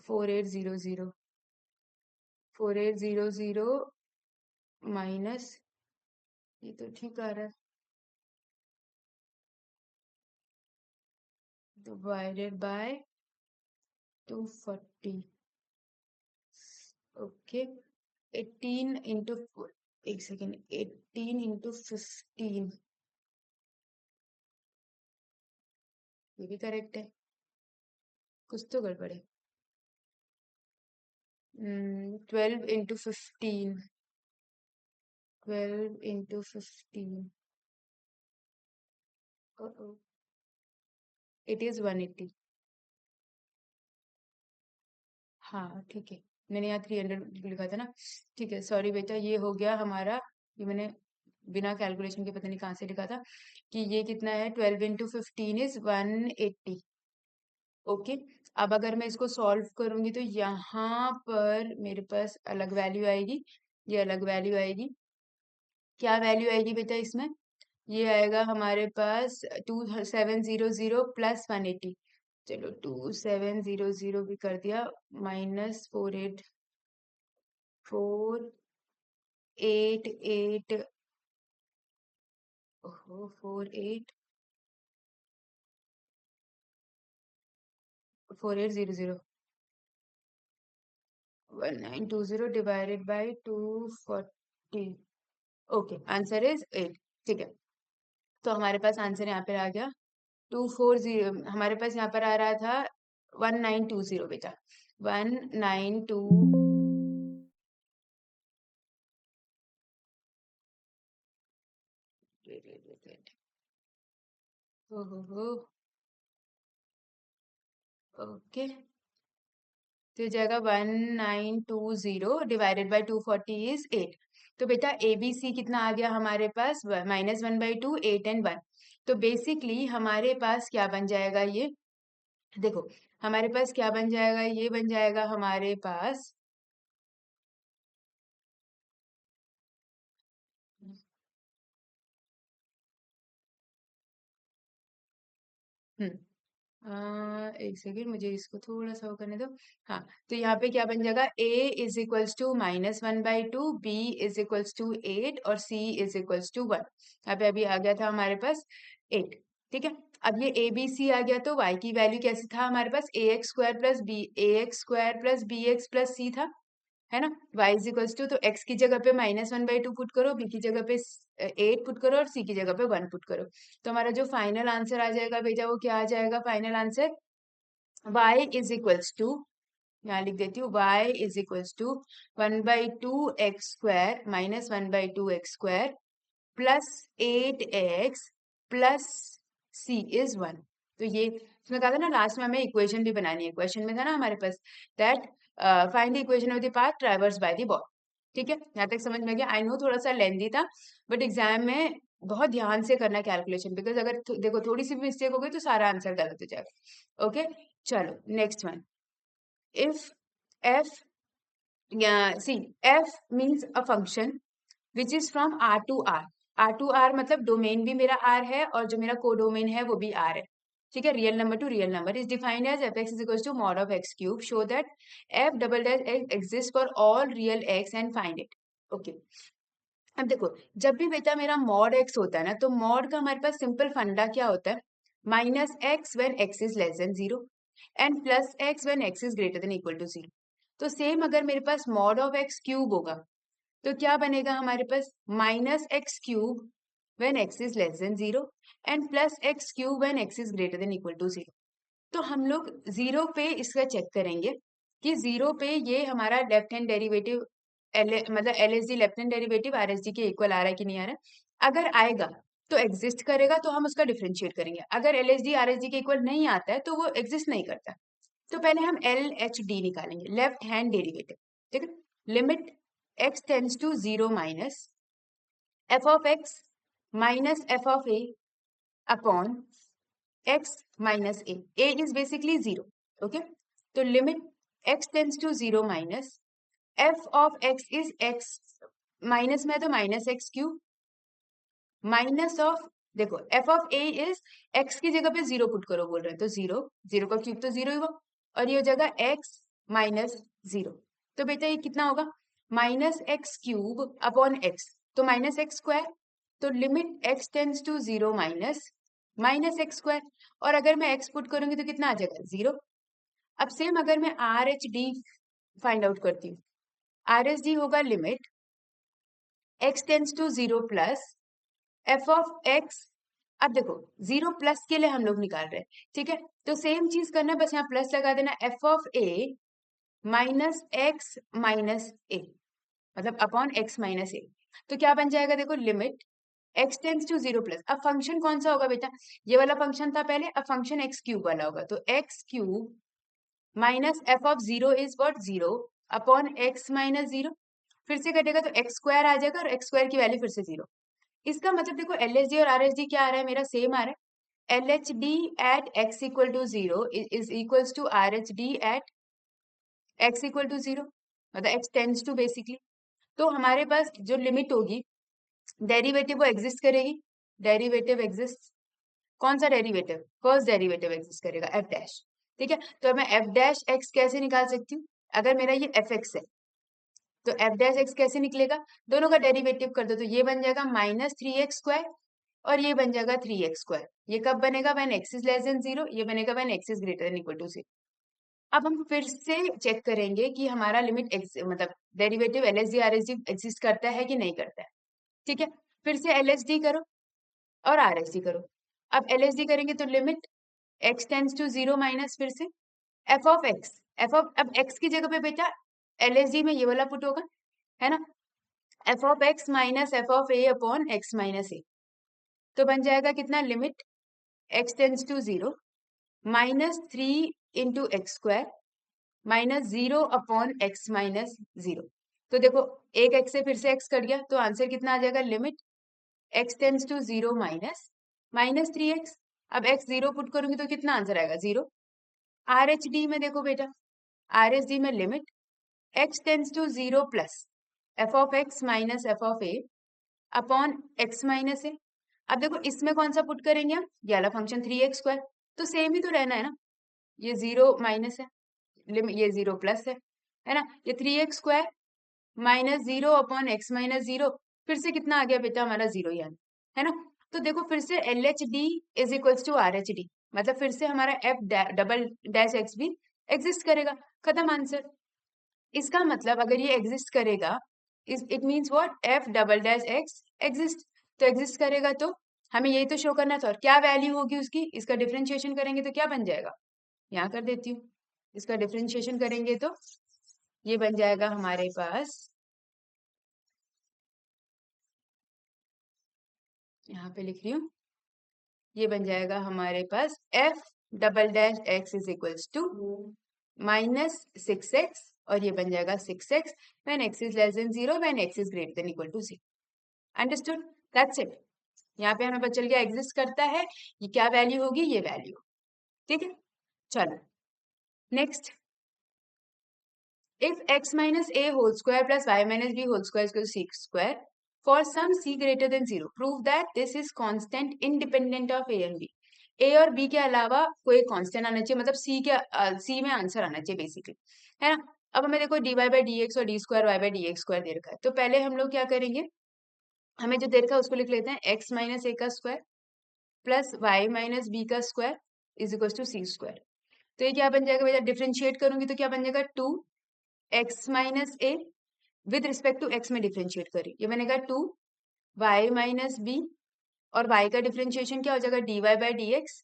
4800, 4800 माइनस, ये तो ठीक आ रहा है, डिवाइडेड बाय 240, ओके, 18 इंटू, एक सेकेंड, 18 इंटू 15, ये भी करेक्ट है, कुछ तो गड़बड़ है। 12 इंटू 15, 12 इंटू 15, इट इज 180, हाँ ठीक है, मैंने यहाँ 300 लिखा था ना, ठीक है, सॉरी बेटा, ये हो गया हमारा, ये मैंने बिना कैलकुलेशन के पता नहीं कहाँ से लिखा था, कि ये कितना है, 12 इंटू 15 इज 180। ओके, अब अगर मैं इसको सॉल्व करूंगी तो यहाँ पर मेरे पास अलग वैल्यू आएगी, ये अलग वैल्यू आएगी, क्या वैल्यू आएगी बेटा इसमें, ये आएगा हमारे पास 2700 प्लस 180, चलो 2700 भी कर दिया, -48488, ओहो 48, 4800, 1920 divided by 240, okay, answer is 8। ठीक है, तो हमारे पास आंसर यहाँ पे आ गया 240, हमारे पास यहाँ पर आ रहा था 1920 बेटा, 192, हो, ओके, तो जाएगा 1920 डिवाइडेड बाई 240 इज 8। तो बेटा ए बी सी कितना आ गया हमारे पास, -1/2, 8 एंड 1। तो बेसिकली हमारे पास क्या बन जाएगा ये, देखो हमारे पास क्या बन जाएगा, ये बन जाएगा हमारे पास हम्म एक सेकेंड, मुझे इसको थोड़ा सा वो करने दो। हाँ, तो यहाँ पे क्या बन जाएगा, a is equals to -1/2, b is equals to 8 और c इज इक्वल्स टू 1। यहाँ पे अभी आ गया था हमारे पास 8। ठीक है, अब ये a b c आ गया, तो y की वैल्यू कैसे था हमारे पास, ax² + b, ax² + bx + c था, है ना। y इज इक्वल्स टू, तो x की जगह पे -1/2 पुट करो, b की जगह पे 8 पुट करो और c की जगह पे 1 पुट करो। तो हमारा जो फाइनल आंसर आ जाएगा बेटा, वो क्या आ जाएगा final answer, y is equals to, यहाँ लिख देती हूँ, y is equals to 1/2x² -1/2x² +8x c is 1। तो ये उसमें कहा था ना लास्ट में हमें इक्वेशन भी बनानी है, क्वेश्चन में था ना हमारे पास that find the equation of the path traverse by the ball. ठीक है, यहाँ तक समझ में गया। आई नो थोड़ा सा लेंदी था, बट एग्जाम में बहुत ध्यान से करना कैलकुलेशन, बिकॉज अगर देखो थोड़ी सी भी मिस्टेक हो गई तो सारा आंसर गलत हो जाएगा। ओके, चलो next one. If f, see, f means a function which is from R to R। R to R मतलब डोमेन भी मेरा R है और जो मेरा कोडोमेन है वो भी R है। ठीक है, real number to real number is defined as fx is equal to mod of x cube, show that f double dash x exist for all real x and find it. Okay, अब देखो जब भी बेटा मेरा मॉड x होता है ना, तो मॉड का हमारे पास सिंपल फंडा क्या होता है, -x when x is less than 0 and +x when x is greater than equal to 0। तो सेम अगर मेरे पास मॉड ऑफ x क्यूब होगा तो क्या बनेगा हमारे पास, -x³ when x is less than 0 and +x³ when x is greater than equal to 0। तो हम लोग जीरो पे इसका चेक करेंगे कि जीरो पे ये हमारा लेफ्ट हैंड डेरिवेटिव मतलब LHD left hand derivative RHD के इक्वल आ रहा है कि नहीं आ रहा है। अगर आएगा तो एग्जिस्ट करेगा, तो हम उसका डिफरेंशिएट करेंगे। अगर LHD RHD के इक्वल नहीं आता है तो वो एग्जिस्ट नहीं करता। तो पहले हम LHD निकालेंगे, लेफ्ट हैंड डेरिवेटिव। ठीक है, limit x tends to 0 minus f of x minus f of a upon x minus a. a is basically 0. Okay. तो limit x tends to 0 minus f of x is x minus में तो minus x cube minus of, देखो f of a is x की जगह पे 0 पुट करो बोल रहे हैं, तो 0, 0 का क्यूब तो 0 ही हुआ और ये हो जाएगा x minus 0। तो बेटा ये कितना होगा, minus X cube upon x, तो माइनस एक्स स्क्वायर। तो limit x tends to 0 -(-x²) और अगर मैं x पुट करूंगी तो कितना आ जाएगा, 0। अब सेम अगर मैं RHD फाइंड आउट करती हूँ, RHD होगा limit x tends to 0 plus f of x। अब देखो 0 प्लस के लिए हम लोग निकाल रहे हैं, ठीक है, तो सेम चीज करना है, बस यहाँ प्लस लगा देना, f of a minus x minus a मतलब अपॉन x माइनस a। तो क्या बन जाएगा, देखो limit x tends to 0 plus. अब फंक्शन कौन सा होगा बेटा, ये वाला फंक्शन था पहले, अब फंक्शन x क्यूब वाला होगा, तो x cube minus f of 0 is what, 0 upon x minus 0। फिर से कटेगा तो x स्क्वायर आ जाएगा और x स्क्वायर की वैल्यू फिर से 0। इसका मतलब देखो LHD और RHD क्या आ रहा है, मेरा सेम आ रहा है। LHD at x equal to 0 is equals to RHD at x equal to 0, मतलब x टेंड्स टू बेसिकली। तो हमारे पास जो लिमिट होगी, डेरिवेटिव वो एग्जिस्ट करेगी, डेरिवेटिव एग्जिस्ट, कौन सा डेरिवेटिव, फर्स्ट डेरिवेटिव एग्जिस्ट करेगा एफ डैश। ठीक है, तो मैं एफ डैश एक्स कैसे निकाल सकती हूँ, अगर मेरा ये एफ एक्स है तो एफ डैश एक्स कैसे निकलेगा, दोनों का डेरिवेटिव कर दो, तो ये बन जाएगा -3x² और ये बन जाएगा 3x²। ये कब बनेगा, when x is less than 0, ये बनेगा when x is greater than equal to 0। अब हम फिर से चेक करेंगे कि हमारा लिमिट मतलब डेरिवेटिव LHD RHD एग्जिस्ट करता है कि नहीं करता है। ठीक है, फिर से LHD करो और RHD करो। अब LHD करेंगे तो limit x tends to 0 minus फिर से f of x, f of, अब x की जगह पे बेटा LHD में ये वाला पुट होगा, है ना, f of x minus f of a upon x minus a। तो बन जाएगा कितना, limit x tends to 0 -3 into X square minus 0/x-0। तो देखो एक एक्स से फिर से एक्स कट गया, तो आंसर कितना आ जाएगा, limit x tends to 0 minus -3x। अब x 0 पुट करूंगी तो कितना आंसर आएगा, 0। आर एच डी में देखो बेटा, आर एच डी में limit x tends to 0 plus F of X minus F of A upon X minus A. अब देखो इसमें कौन सा पुट करेंगे हम, ये वाला फंक्शन 3x², तो सेम ही तो रहना है ना, ये 0 माइनस है, ये 0 प्लस है ना, ये 3x² माइनस 0/x-0, फिर से कितना आ गया बेटा हमारा 0 यानी, है ना। तो देखो फिर से L H D is equals to R H D, मतलब फिर से हमारा एफ डबल डैश एक्स भी एग्जिस्ट करेगा, खत्म आंसर। इसका मतलब अगर ये एग्जिस्ट करेगा, it means what, F double dash X exist. तो एग्जिस्ट करेगा तो हमें यही तो शो करना था, और क्या वैल्यू होगी उसकी, इसका डिफरेंशिएशन करेंगे तो क्या बन जाएगा, यहाँ कर देती हूँ, इसका डिफरेंशिएशन करेंगे तो ये बन जाएगा हमारे पास, यहाँ पे लिख रही हूँ, ये बन जाएगा हमारे पास F double dash X is equals to -6x, और ये बन जाएगा 6x when x is less than 0 when x is greater than equal to 0। Understood, that's it. यहाँ पे हमें पता चल गया एग्जिस्ट करता है, ये क्या वैल्यू होगी, ये वैल्यू, ठीक है। चलो next, if x minus a whole square plus y minus b whole square is equal to c square for some c greater than 0, prove that this is constant independent of a and b। a और b के अलावा कोई कांस्टेंट आना चाहिए, मतलब c में आंसर आना चाहिए बेसिकली, है ना। अब हमें देखो dy by dx और d square y by dx square दे रखा है, तो पहले हम लोग क्या करेंगे, हमें जो दे रखा है उसको लिख लेते हैं, x minus a का square plus y minus b का square is equal to c square. तो ये क्या बन जाएगा बेटा, डिफरेंशिएट करूंगी तो क्या बन जाएगा, 2x minus A with respect to x में डिफरेंशिएट करी, ये बनेगा 2y माइनस बी, और y का डिफरेंशिएशन क्या हो जाएगा, dy by D X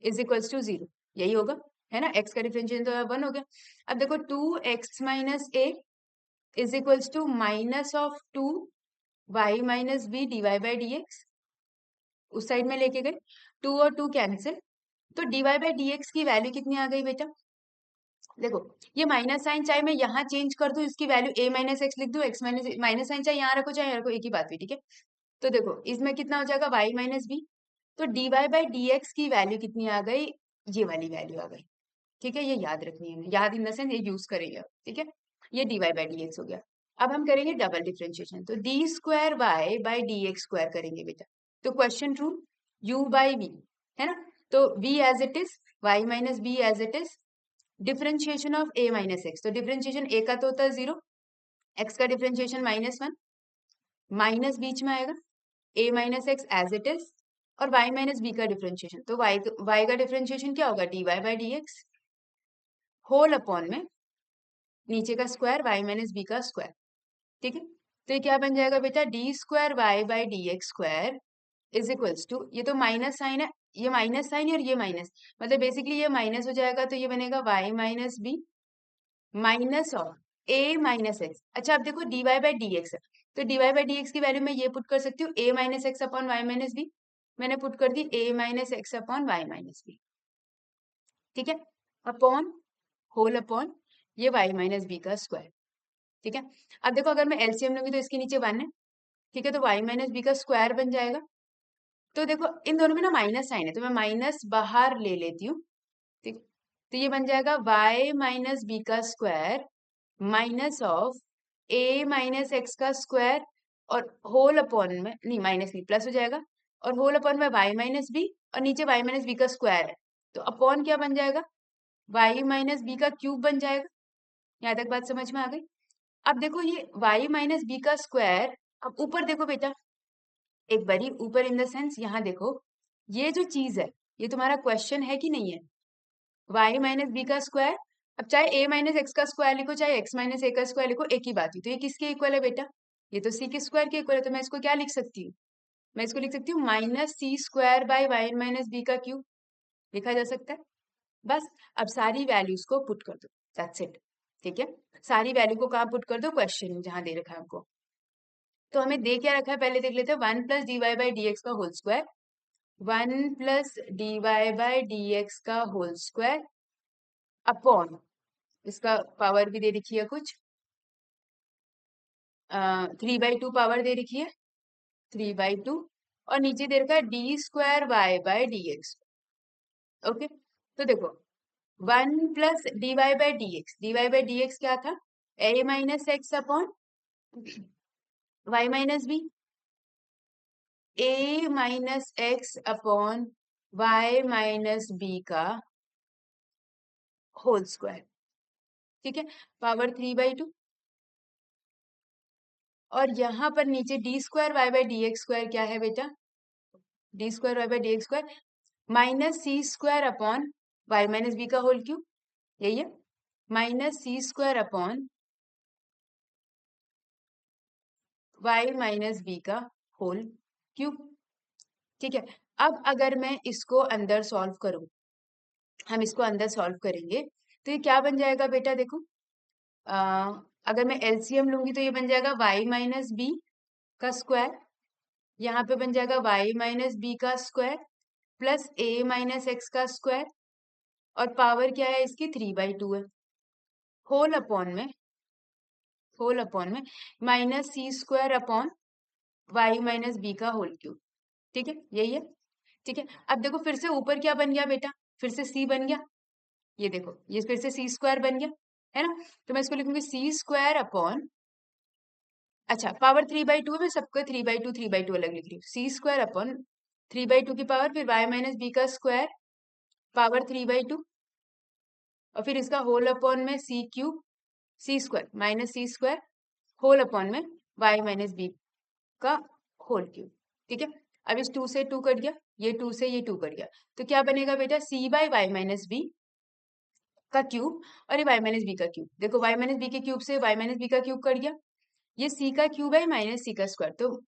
is equals to 0, यही होगा, है ना। x का डिफरेंशिएशन तो 1 हो गया। अब देखो 2x minus A is equals to minus of 2y minus B D by D X, उस साइड में लेके गए, 2 और 2 कैंसिल, तो dy बाई डी एक्स की वैल्यू कितनी आ गई बेटा, देखो ये माइनस साइन चाहे मैं यहाँ चेंज कर दूं, इसकी वैल्यू a माइनस एक्स लिख दूं, x माइनस साइन चाहे यहाँ रखो चाहे यहाँ रखो, एक ही बात हुई, ठीक है। तो देखो इसमें कितना हो जाएगा, y माइनस बी, तो dy बाई डी एक्स की वैल्यू कितनी आ गई, ये वाली वैल्यू आ गई, ठीक है। ये याद रखनी है, याद इन द सेंस ये यूज करेंगे, ठीक है। ये dy बाई डी एक्स हो गया। अब हम करेंगे डबल डिफरेंशिएशन, तो d square y by D X square करेंगे बेटा, तो question rule u by v, है ना, तो v as it is, y minus b as it is, differentiation of a minus X, तो डिफरेंशिएशन a का तो होता है 0, x का डिफरेंशिएशन -1, माइनस बीच में आएगा, a minus X as it is, और y माइनस बी का डिफरेंशिएशन, तो y का डिफरेंशिएशन क्या होगा, dy by D X whole upon में नीचे का स्क्वायर y माइनस बी का स्क्वायर, ठीक है। तो ये क्या बन जाएगा बेटा, D square Y by D X square is equals to, ये तो माइनस साइन है, ये माइनस साइन और ये माइनस, मतलब बेसिकली ये माइनस हो जाएगा, तो ये बनेगा y minus B minus of a minus X. अच्छा अब देखो dy बाई डी एक्स है, तो dy बाई डी एक्स की वैल्यू मैं ये पुट कर सकती हूँ, a minus x upon y minus b, मैंने पुट कर दी a minus x upon y minus b, ठीक है, अपॉन होल अपॉन ये y माइनस बी का स्क्वायर, ठीक है। अब देखो अगर मैं एलसीएम लूंगी तो इसके नीचे 1 है, ठीक है, तो y माइनस बी का स्क्वायर बन जाएगा। तो देखो इन दोनों में ना माइनस साइन है, तो मैं माइनस बाहर ले लेती हूँ, ठीक, तो ये बन जाएगा y माइनस बी का square minus of a minus x का स्क्वायर, और होल अपॉन में, नहीं माइनस नहीं प्लस हो जाएगा, और होल अपॉन में y माइनस बी, और नीचे y माइनस बी का स्क्वायर है, तो अपॉन क्या बन जाएगा, y माइनस बी का क्यूब बन जाएगा। यहाँ तक बात समझ में आ गई। अब देखो ये y माइनस बी का स्क्वायर, अब ऊपर देखो बेटा, एक बारी ऊपर इन द सेंस यहाँ देखो, ये जो चीज है ये तुम्हारा क्वेश्चन है कि नहीं है, y माइनस बी का स्क्वायर, अब चाहे a माइनस एक्स का स्क्वायर लिखो चाहे x माइनस ए का स्क्वायर लिखो, एक ही बात हुई, तो ये किसके इक्वल है बेटा, ये तो c के स्क्वायर के इक्वल है, तो मैं इसको क्या लिख सकती हूँ, मैं इसको लिख सकती हूँ minus c square by y minus B का क्यूब, लिखा जा सकता है। बस अब सारी वैल्यूज को पुट कर दो, दैट्स इट, ठीक है। सारी वैल्यू को कहाँ पुट कर दो, क्वेश्चन जहां दे रखा है हमको, तो हमें दे क्या रखा है पहले देख लेते हैं, 1 plus D Y by D X का whole square, 1 plus D Y by D X का होल स्क्वायर अपॉन, इसका पावर भी दे रखी है कुछ, 3/2 पावर दे रखी है, 3/2, और नीचे दे रखा है d²y/dx। ओके, तो देखो 1 प्लस dy/dx क्या था, a minus x upon y minus b, a minus x upon y minus B का होल स्क्वायर, ठीक है, पावर 3/2, और यहाँ पर नीचे d²y/dx² क्या है बेटा, d²y/dx² minus c² upon y minus B का होल क्यूब, यही है, minus c² upon y minus B का होल क्यूब, ठीक है। अब अगर मैं इसको अंदर सॉल्व करूं, हम इसको अंदर सॉल्व करेंगे तो ये क्या बन जाएगा बेटा, देखो अगर मैं एलसीएम लूंगी तो ये बन जाएगा y माइनस बी का स्क्वायर, यहाँ पे बन जाएगा y माइनस बी का square plus a minus x का स्क्वायर, और पावर क्या है इसकी 3/2 है, होल अपॉन में minus c² upon y minus B का होल क्यूब, ठीक है, यही है, ठीक है। अब देखो फिर से ऊपर क्या बन गया बेटा, फिर से c बन गया, ये देखो ये फिर से c² बन गया, है ना, तो मैं इसको लिखूंगी c² अपॉन, अच्छा पावर 3/2 है, मैं सबको 3/2 अलग लिख रही हूँ, c² अपॉन 3/2 की पावर, फिर y माइनस बी का स्क्वायर पावर 3/2, और फिर इसका होल अपॉन में c² minus c² whole upon में y माइनस बी का होल क्यूब, ठीक है। अब इस 2 से 2 कट गया, ये 2 से ये 2 कट गया, तो क्या बनेगा बेटा, c/y माइनस बी का क्यूब, और ये y माइनस बी का क्यूब, देखो y माइनस बी के क्यूब से y माइनस बी का क्यूब कट गया, ये c का क्यूब है माइनस c का स्क्वायर, तो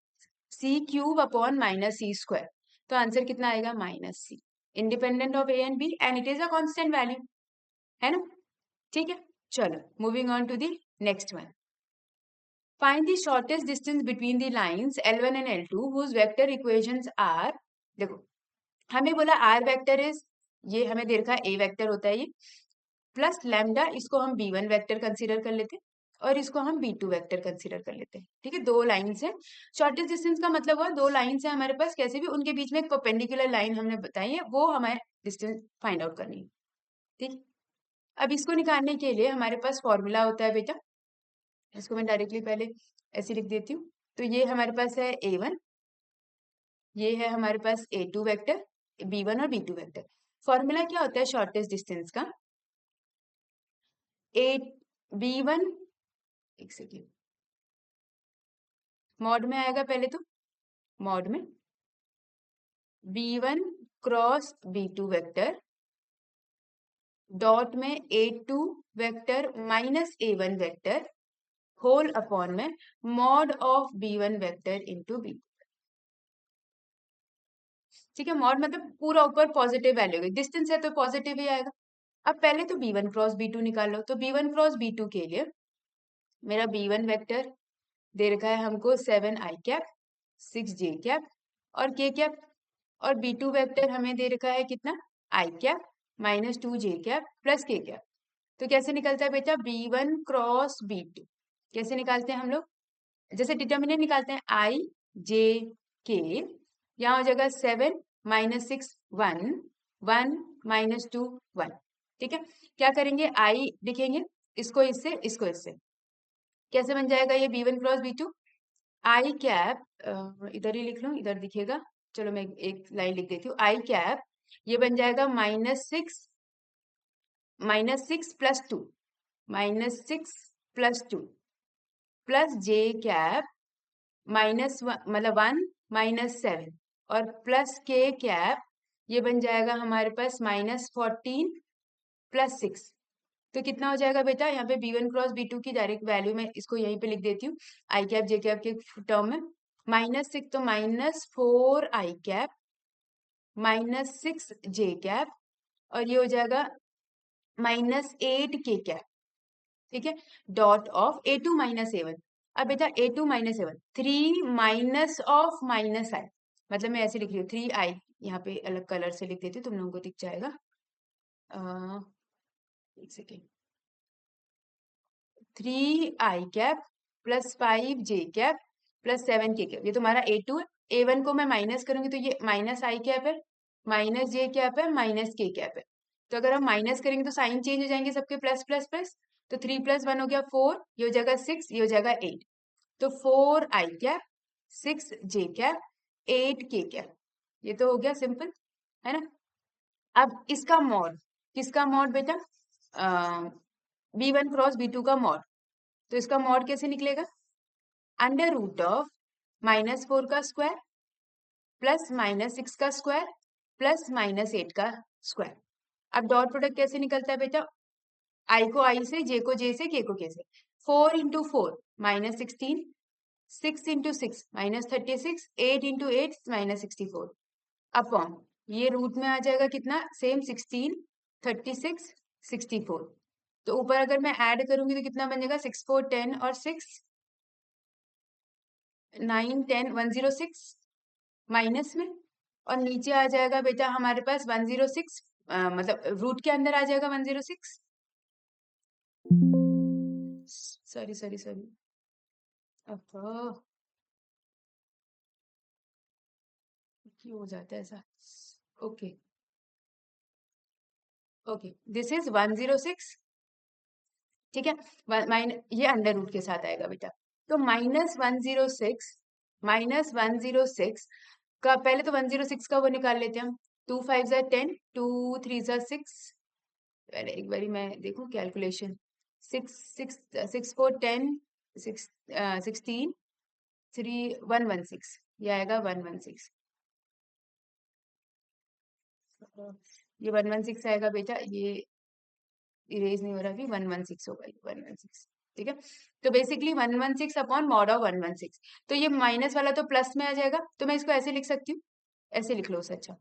c³ अपॉन माइनस c², तो आंसर कितना आएगा, minus c, independent of a and b and it is a constant value, है ना, ठीक है। चलो moving on to the next one, find the shortest distance between the lines L1 and L2 whose vector equations are, देखो हमें बोला r वेक्टर इज, ये हमें दे रखा है a वेक्टर होता है ये, प्लस लैम्डा, इसको हम b1 वेक्टर कंसीडर कर लेते हैं और इसको हम b2 वेक्टर कंसीडर कर लेते हैं, ठीक है, दो लाइंस है, शॉर्टेस्ट डिस्टेंस का मतलब हुआ दो लाइंस है हमारे पास, कैसे भी उनके बीच में एक परपेंडिकुलर लाइन हमने बताई है, वो हमें डिस्टेंस फाइंड आउट करनी है, ठीक। अब इसको निकालने के लिए हमारे पास फॉर्मूला होता है बेटा, इसको मैं डायरेक्टली पहले ऐसे लिख देती हूँ, तो ये हमारे पास है a1, ये है हमारे पास a2 वेक्टर, b1 और b2 वेक्टर। फॉर्मूला क्या होता है शॉर्टेस्ट डिस्टेंस का, ए b1, एक सेकेंड, मॉड में आएगा पहले, तो मॉड में b1 cross b2 vector dot में a2 vector minus a1 vector whole upon में mod of b1 vector into b, ठीक है, मॉड मतलब पूरा ऊपर पॉजिटिव वैल्यू है, डिस्टेंस है तो पॉजिटिव ही आएगा। अब पहले तो b1 क्रॉस b2 निकाल लो, तो b1 क्रॉस b2 के लिए मेरा b1 वेक्टर दे रखा है हमको 7i कैप 6j कैप और k कैप, और b2 वेक्टर हमें दे रखा है कितना, i cap minus 2j cap plus k cap, तो कैसे निकलता है बेटा b1 क्रॉस b2, कैसे निकालते हैं हम लोग, जैसे डिटर्मिनेंट निकालते हैं i j k, यहाँ हो जाएगा 7 माइनस 6 1 1 माइनस 2 1, ठीक है। क्या करेंगे, i लिखेंगे, इसको इससे कैसे बन जाएगा ये b1 क्रॉस b2, आई कैप इधर ही लिख लूं, इधर दिखेगा, चलो मैं एक लाइन लिख देती हूँ, आई कैप ये बन जाएगा minus six plus two plus J cap minus मतलब 1 माइनस 7 और प्लस के कैप ये बन जाएगा हमारे पास -14 प्लस 6, तो कितना हो जाएगा बेटा, यहाँ पे b1 क्रॉस b2 की डायरेक्ट वैल्यू मैं इसको यहीं पे लिख देती हूँ, आई कैप जे कैप के टर्म में, -6 तो -4 आई कैप -6 जे कैप, और ये हो जाएगा -8 के कैप, ठीक है, dot of a2 minus a1, अब बेटा a2 minus a1 3 minus of minus I, मतलब मैं ऐसे लिख रही हूँ 3i, यहाँ पे अलग कलर से लिख देती हूँ तुम लोगों को दिख जाएगा, एक second, 3i cap plus 5j cap plus 7k cap, ये तुम्हारा A2 है। A1 को मैं माइनस करूंगी तो ये माइनस आई कैप है, माइनस जे कैप है, माइनस के कैप है। तो अगर हम माइनस करेंगे तो साइन चेंज हो जाएंगे सबके, प्लस प्लस प्लस। तो 3 + 1 हो गया 4, ये हो जाएगा 6, ये हो जाएगा 8। तो 4i cap, 6j cap, 8k cap, ये तो हो गया सिंपल, है ना। अब इसका मॉड, किसका मॉड बेटा, V1 क्रॉस V2 का मॉड। तो इसका मॉड कैसे निकलेगा, √ऑफ -4 का स्क्वायर प्लस -6 का स्क्वायर प्लस -8 का स्क्वायर। अब डॉट प्रोडक्ट कैसे निकलता है बेटा, आई को आई से, जे को जे से, के को के से। 4 × 4 -16, 6 × 6 -36, 8 × 8 -64 अपॉन, ये रूट में आ जाएगा कितना, सेम 16, 36, 64। तो ऊपर अगर मैं ऐड करूंगी तो कितना बन जाएगा, 6 4 10 और 6 9 10 106 माइनस में, और नीचे आ जाएगा बेटा हमारे पास 106, मतलब रूट के अंदर आ जाएगा 106। सॉरी सॉरी सॉरी, क्यों हो जाता है ऐसा। ओके ओके, दिस इज 106, ठीक है। ये अंडर रूट के साथ आएगा बेटा। तो -106, -106 का पहले तो 106 का वो निकाल लेते हैं हम। 2 5 ज़ा 10, 2 3 ज़ा 6, पहले एक बारी मैं देखूं कैलकुलेशन। 6 6 6 4 10, 6 16 3 116, ये आएगा 116। ये 116 आएगा बेटा, ये इरेज नहीं हो रहा, अभी 116 होगा, ये 116, ठीक है। तो बेसिकली 116 अपॉन मॉड ऑफ 116। तो ये माइनस वाला तो प्लस में आ जाएगा, तो मैं इसको ऐसे लिख सकती हूँ, ऐसे लिख लो, अच्छा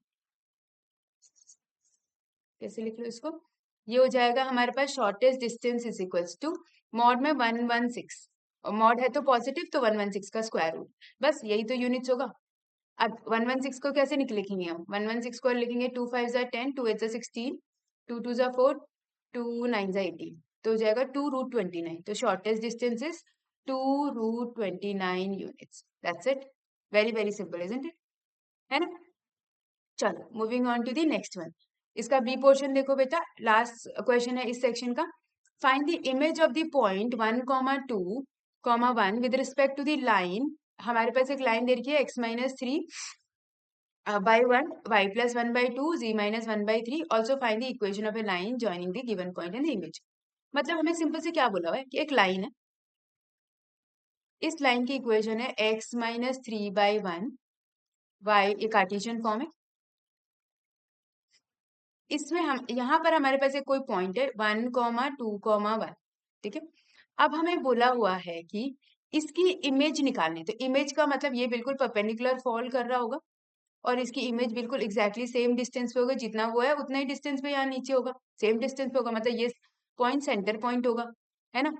कैसे लिख लो इसको, ये हो जाएगा हमारे पास shortest distance is equals to mod में 116, और मॉड है तो पॉजिटिव, तो 116 का स्क्वायर रूट, बस यही तो यूनिट्स होगा। अब 116 को कैसे लिखेंगे हम, 116 को लिखेंगे 2 5 ज़ा 10, 2 8 ज़ा 16, 2 2 ज़ा 4, 2 9 ज़ा 18, तो हो जाएगा 2√29। तो shortest distance is 2√29 units, that's it, very very simple, isn't it, है ना। चलो moving on to the next one. इसका बी पोर्शन देखो बेटा, लास्ट क्वेश्चन है इस सेक्शन का। Find the image of the point 1,2,1 with respect to the line. हमारे पास एक लाइन दे रखी है x-3 by 1, y plus 1 by 2, z minus 1 by 3. Also find the equation of a line joining the given point in the image. मतलब हमें सिंपल से क्या बोला हुआ है कि एक लाइन है, इस लाइन की इक्वेशन है x-3/1, y, ये कार्टेशियन फॉर्म है। इसमें हम यहाँ पर हमारे पास एक कोई पॉइंट है 1,2,1, ठीक है। अब हमें बोला हुआ है कि इसकी इमेज निकालनी, तो इमेज का मतलब ये बिल्कुल परपेंडिकुलर फॉल कर रहा होगा, और इसकी इमेज बिल्कुल एग्जैक्टली सेम डिस्टेंस पे होगा, जितना वो है उतना ही डिस्टेंस पे यहाँ नीचे होगा, सेम डिस्टेंस पे होगा, मतलब ये पॉइंट सेंटर पॉइंट होगा, है ना।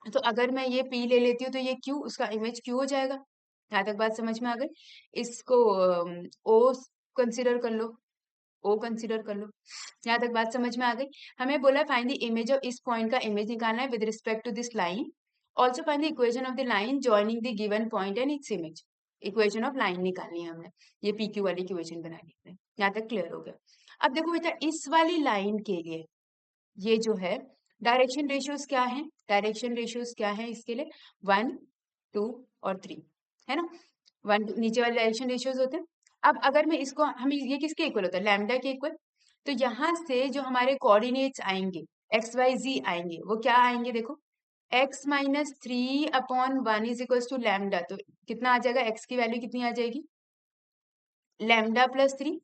तो अगर मैं ये P ले लेती हूँ तो ये Q, उसका इमेज Q हो जाएगा। यहाँ तक बात समझ में आ गई। इसको O कंसिडर कर लो, O कंसिडर कर लो, यहाँ तक बात समझ में आ गई। हमें बोला फाइंड द इमेज ऑफ, इस पॉइंट का इमेज निकालना है with respect to this line. Also find the equation of the line joining the given point and its image. Equation of line निकालनी है हमने, ये PQ वाली इक्वेशन बनानी है। यहाँ तक क्लियर हो गया। अब देखो बेटा, इस वाली लाइन के लिए ये जो है डायरेक्शन रेशियोज क्या है, डायरेक्शन रेशियोज क्या है इसके लिए, 1 2 और 3, है ना। 1 2 नीचे वाले डायरेक्शन रेशियोज होते हैं। अब अगर मैं इसको, हम ये किसके इक्वल होता है, लैम्डा के इक्वल। तो यहाँ से जो हमारे कोऑर्डिनेट्स आएंगे, एक्स वाई जी आएंगे, वो क्या आएंगे देखो, x-3/1 is equal to lambda. तो कितना आ जाएगा, x की वैल्यू कितनी आ जाएगी, लैम्डा प्लस 3।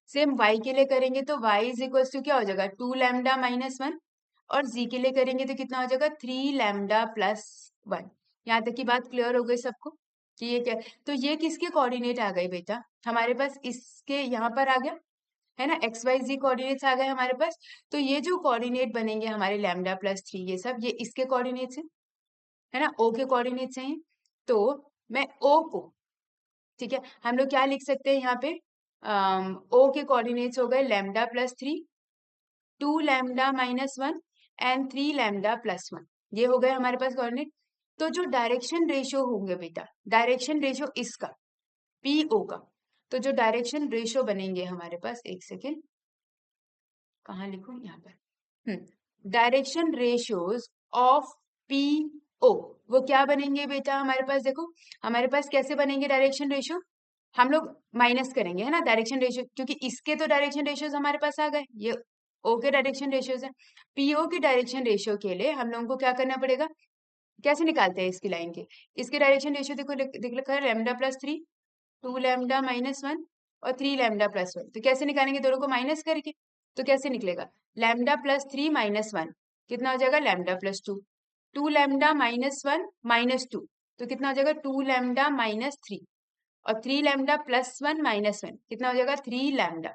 सेम y के लिए करेंगे तो y इज इक्वल टू क्या हो जाएगा, 2λ-1, और z के लिए करेंगे तो कितना हो जाएगा, 3λ+1। यहाँ तक की बात क्लियर हो गई सबको कि ये क्या। तो ये किसके कोऑर्डिनेट आ गए बेटा, हमारे पास इसके यहाँ पर आ गया, है ना, एक्स वाई जी कोऑर्डिनेट्स आ गए हमारे पास। तो ये जो कोऑर्डिनेट बनेंगे हमारे λ+3, ये सब ये इसके कोऑर्डिनेट्स हैं, है ना, ओ के कोऑर्डिनेट्स हैं। तो मैं ओ को, ठीक है, हम लोग क्या लिख सकते हैं यहाँ पे, ओ के कोऑर्डिनेट्स हो गए λ+3, 2λ-1, एंड 3 लैम्डा प्लस 1। ये हो गए हमारे पास कोऑर्डिनेट। तो जो डायरेक्शन रेशियो होंगे बेटा, डायरेक्शन रेशियो इसका पीओ का, तो जो डायरेक्शन रेशियो बनेंगे हमारे पास, एक सेकेंड कहाँ लिखूं, यहाँ पर, डायरेक्शन रेशियोज ऑफ पीओ, वो क्या बनेंगे बेटा हमारे पास, देखो हमारे पास कैसे बनेंगे डायरेक्शन रेशियो, हम लोग माइनस करेंगे है ना डायरेक्शन रेशियो, क्योंकि इसके तो डायरेक्शन रेशियोज हमारे पास आ गए, ये ओ के डायरेक्शन रेशियोज है। पीओ के डायरेक्शन रेशियो के लिए हम लोगों को क्या करना पड़ेगा, कैसे निकालते हैं इसकी लाइन के, इसके डायरेक्शन रेशियो देखो दिख लिखा है लैम्डा प्लस 3, 2 लैम्डा माइनस 1 और 3 लैम्डा प्लस 1। तो कैसे निकालेंगे, दोनों को माइनस करके, तो कैसे निकलेगा, लैम्डा प्लस 3 माइनस 1 कितना हो जाएगा, lambda plus 2, 2 lambda minus 1 minus 2 तो कितना हो जाएगा, 2 लैम्डा माइनस 3, और 3 लैम्डा प्लस 1 माइनस 1 कितना हो जाएगा, 3 लैम्डा।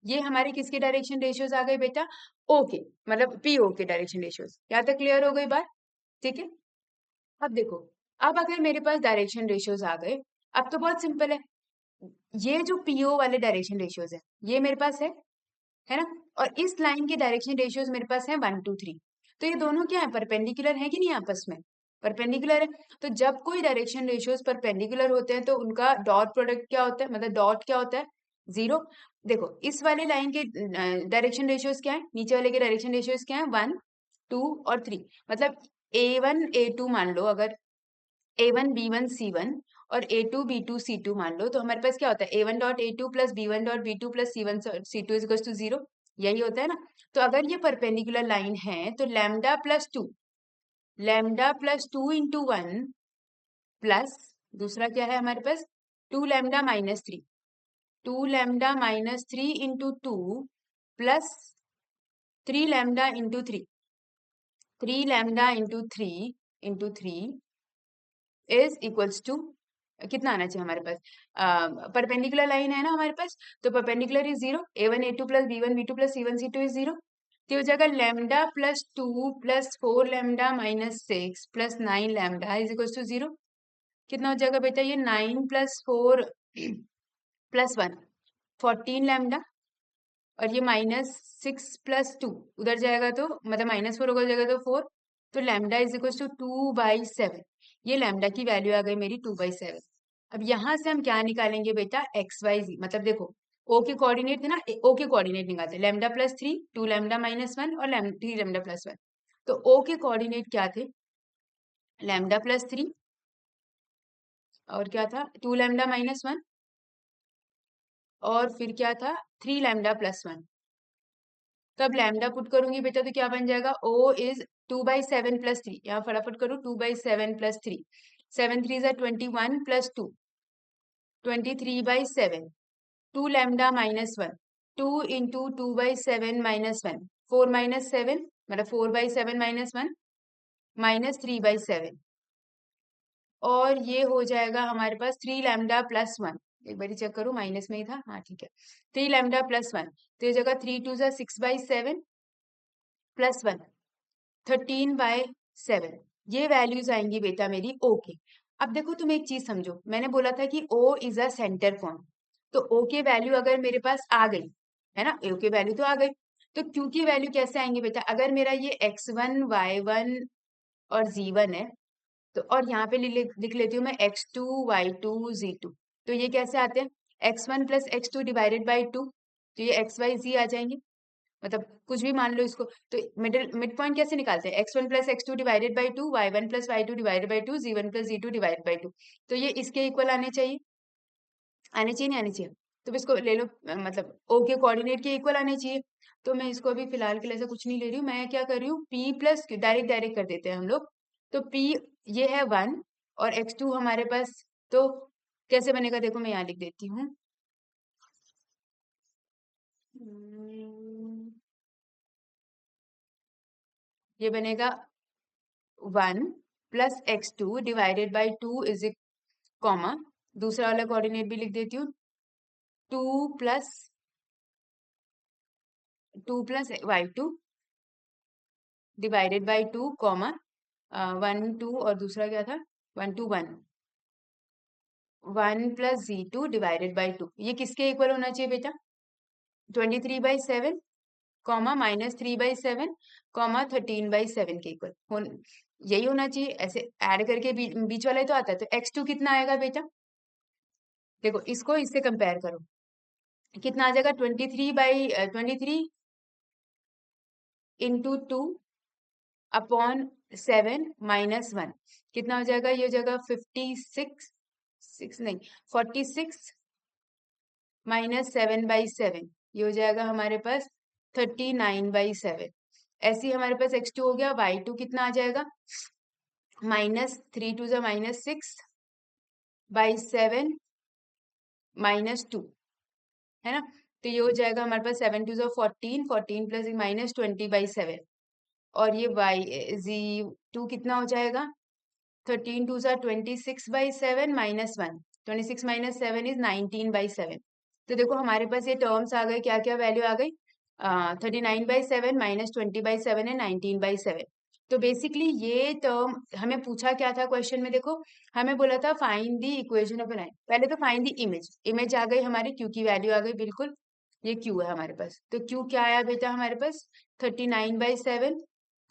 ये हमारे किसके डायरेक्शन रेशियोज आ गए बेटा, ओ के, मतलब पीओ के डायरेक्शन रेशियोज। यहाँ तक क्लियर हो गई बात, ठीक है। अब देखो, अब अगर मेरे पास डायरेक्शन रेशियोज आ गए, अब तो बहुत सिंपल है, ये जो पीओ वाले डायरेक्शन रेशियोज है ये मेरे पास है ना, और इस लाइन के डायरेक्शन रेशियोज मेरे पास है 1 2 3। तो ये दोनों क्या है, परपेंडिकुलर है कि नहीं आपस में, परपेंडिकुलर है। तो जब कोई डायरेक्शन रेशियोज परपेंडिकुलर होते हैं तो उनका डॉट प्रोडक्ट क्या होता है, मतलब डॉट क्या होता है, जीरो। देखो इस वाले लाइन के डायरेक्शन रेशियोज क्या है, नीचे वाले के डायरेक्शन रेशियोज क्या है, 1 2 और 3, मतलब A1 A2 मान लो, अगर A1 B1 C1 और A2 B2 C2 मान लो, तो हमारे पास क्या होता है, A1 dot A2 plus B1 dot B2 plus C1 C2 is equal to 0, यही होता है ना। तो अगर ये परपेंडिकुलर लाइन है तो lambda plus two into 1 plus दूसरा क्या है हमारे पास, 2 lambda minus 3, 2 lambda minus 3 into 2 plus 3 lambda into 3, 3 lambda into 3 is equals to कितना आना चाहिए हमारे पास, परपेंडिकुलर लाइन है ना हमारे पास, तो perpendicular is 0, A1 A2 plus B1 B2 plus C1 C2 is 0। तो हो जाएगा lambda plus 2 plus 4 lambda minus 6 plus 9 lambda is equal to 0। कितना हो जाएगा बेटा, ये 9 प्लस 4 प्लस 1 14 लैम्डा, और ये माइनस 6 प्लस 2 उधर जाएगा तो मतलब माइनस 4 होगा, जाएगा तो 4, तो लैम्डा इज इक्वल टू 2/7। ये लैम्डा की वैल्यू आ गई मेरी 2/7। अब यहां से हम क्या निकालेंगे बेटा, एक्स वाई जी, मतलब देखो ओ के कोऑर्डिनेट थे ना, ओ के कोऑर्डिनेट निकालते, लैम्डा प्लस 3, 2 लैम्डा माइनस 1 और 3 लैम्डा प्लस 1। तो ओ के कोऑर्डिनेट क्या थे, लैम्डा प्लस 3 और क्या था, 2 लैम्डा माइनस 1 और फिर क्या था, 3 लैम्डा प्लस 1। तब लैम्डा पुट करूंगी बेटा तो क्या बन जाएगा, ओ इज 2/7 प्लस 3, यहाँ फटाफट करूँ, 2/7 प्लस 3, 7 3 जा 21 plus 2 23/7, 2 lambda minus 1, 2 into 2/7 minus 1, 4 minus 7 मतलब 4/7 माइनस 1 माइनस 3/7, और ये हो जाएगा हमारे पास 3 लैम्डा प्लस 1। एक बार चेक करूँ, माइनस में ही था, हाँ ठीक है, 3 लैम्डा प्लस 1, तो ये जगह 3 2 जा 6/7 प्लस 1 13/7, ये वैल्यूज आएंगी बेटा मेरी ओ के। अब देखो तुम एक चीज समझो, मैंने बोला था कि O is a centre point, तो ओ के वैल्यू अगर मेरे पास आ गई है ना, ओ के वैल्यू तो आ गई, तो क्यू की वैल्यू कैसे आएंगे बेटा, अगर मेरा ये x1 y1 और z1 है, तो और यहाँ पे लिख लेती हूँ मैं x2 y2 z2, तो ये कैसे आते हैं, x1 plus x2 divided by 2, तो ये x y z आ जाएंगे, मतलब कुछ भी मान लो इसको। तो मिड पॉइंट कैसे निकालते हैं, x1 plus x2 divided by 2, y1 plus y2 divided by 2, z1 plus z2 divided by 2, तो ये इसके इक्वल आने चाहिए, आने चाहिए नहीं आने चाहिए, तो इसको ले लो, मतलब ओ के कोऑर्डिनेट के इक्वल आने चाहिए। तो मैं इसको अभी फिलहाल के लिए ऐसा कुछ नहीं ले रही हूँ, मैं क्या कर रही हूँ, p plus Q direct direct कर देते हैं हम लोग। तो p ये है 1 और x2 हमारे पास, तो कैसे बनेगा देखो, मैं यहाँ लिख देती हूँ, ये बनेगा 1 plus x2 divided by 2 is comma, दूसरा वाला कोऑर्डिनेट भी लिख देती हूँ, 2 plus 2 plus y2 divided by 2 comma 1 2 और दूसरा क्या था, 1 2 1, 1 प्लस z2 डिवाइडेड बाई 2, ये किसके इक्वल होना चाहिए बेटा, 23/7 कॉमा -3/7 कॉमा 13/7 के इक्वल यही होना चाहिए। ऐसे ऐड करके बीच वाला ही तो आता है। तो x2 कितना आएगा बेटा? देखो इसको इससे कंपेयर करो, कितना आ जाएगा? 23 इंटू 2 अपॉन 7 माइनस 1 कितना हो जाएगा? ये हो जाएगा 56 नहीं 46 माइनस 7/7 ये हो जाएगा हमारे पास 39/7। ऐसे ही हमारे पास x2 हो गया। y2 कितना आ जाएगा? -3 2 6/7 -2 है ना। तो ये हो जाएगा हमारे पास 7 2 14 14 प्लस -20/7 और ये y2 कितना हो जाएगा? 13 2 26/7 -1 26 - 7 इज 19/7। तो देखो हमारे पास ये टर्म्स आ गए, क्या क्या वैल्यू आ गई? 39/7 -20/7 है 19/7। तो बेसिकली ये टर्म हमें पूछा क्या था क्वेश्चन में? देखो हमें बोला था find the equation of line. पहले तो फाइंड दी इमेज। इमेज आ गई हमारी, क्यू की वैल्यू आ गई बिल्कुल। ये क्यू है हमारे पास। तो क्यू क्या आया बेटा हमारे पास? 39/7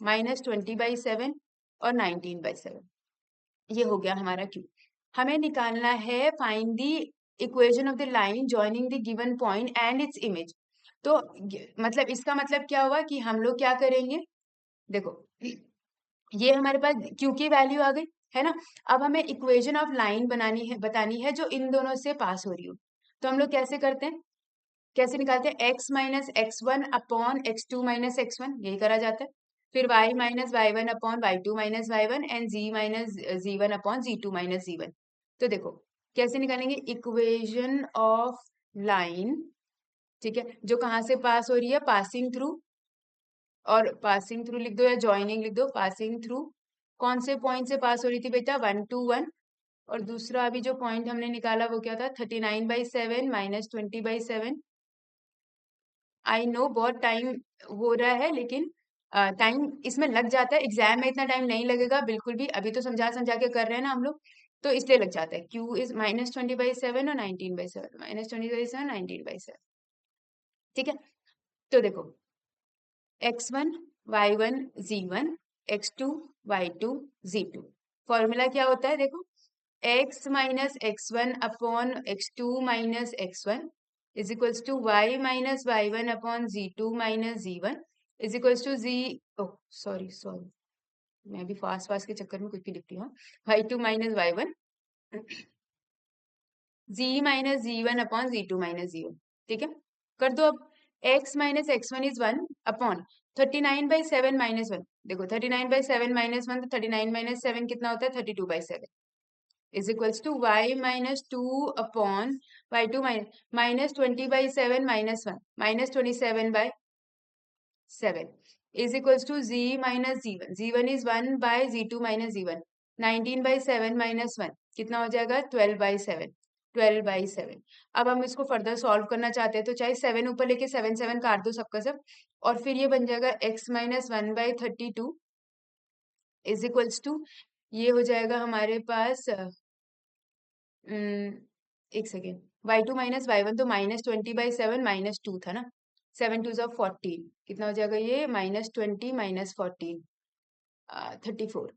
-20/7 और 19/7। ये हो गया हमारा क्यू। हमें निकालना है find the equation of the line joining the given point and its image. तो मतलब इसका मतलब क्या हुआ कि हम लोग क्या करेंगे? देखो ये हमारे पास क्यू की वैल्यू आ गई है ना। अब हमें इक्वेशन ऑफ लाइन बनानी है, बतानी है जो इन दोनों से पास हो रही हो। तो हम लोग कैसे करते हैं, कैसे निकालते हैं? x minus x1 upon x2 minus x1 यही करा जाता है। फिर y minus y1 upon y2 minus y1 and z minus z1 upon z2 minus z1। तो देखो कैसे निकालेंगे इक्वेशन ऑफ लाइन, ठीक है, जो कहाँ से पास हो रही है? पासिंग थ्रू, और पासिंग थ्रू लिख दो या जॉइनिंग लिख दो। पासिंग थ्रू कौन से पॉइंट से पास हो रही थी बेटा? 1 to 1। और दूसरा अभी जो पॉइंट हमने निकाला वो क्या था? 39/7 -20/7। आई नो बहुत टाइम हो रहा है, लेकिन टाइम इसमें लग जाता है। एग्जाम में इतना टाइम नहीं लगेगा बिल्कुल भी, अभी तो समझा समझा के कर रहे हैं ना हम लोग, तो इसलिए लग जाता है। क्यू इज -20/7 और 19/7 -20/7 19/7। ठीक है, तो देखो x1 y1 z1 x2 y2 z2। Formula क्या होता है? देखो x minus x1 upon x2 minus x1 is equals to y minus y1 upon z2 minus z1 is equals to z, oh sorry sorry, मैं भी फास्ट फास्ट के चक्कर में कुछ भी लिख रही हूँ। y2 minus y1 z minus z1 upon z2 minus z1। ठीक है, कर दो अब। x minus x1 is 1 upon 39/7 minus 1। देखो 39/7 माइनस 1 तो 39 माइनस 7 कितना होता है? 32/7 is equals to y minus 2 upon y2 minus 20/7 minus 1 minus 27/7 is equals to z minus z1। z1 is 1 by z2 minus z1। 19/7 minus 1 कितना हो जाएगा? 12/7। 12/7। अब हम इसको फर्दर सॉल्व करना चाहते हैं तो चाहे 7 ऊपर लेके 7 7 काट दो सबका सब, और फिर ये बन जाएगा x minus 1/32 is equals to, ये हो जाएगा हमारे पास एक सेकेंड, y2 माइनस y1 तो -20/7 -2 था ना। 7 2 14 कितना हो जाएगा? ये -20 -14 34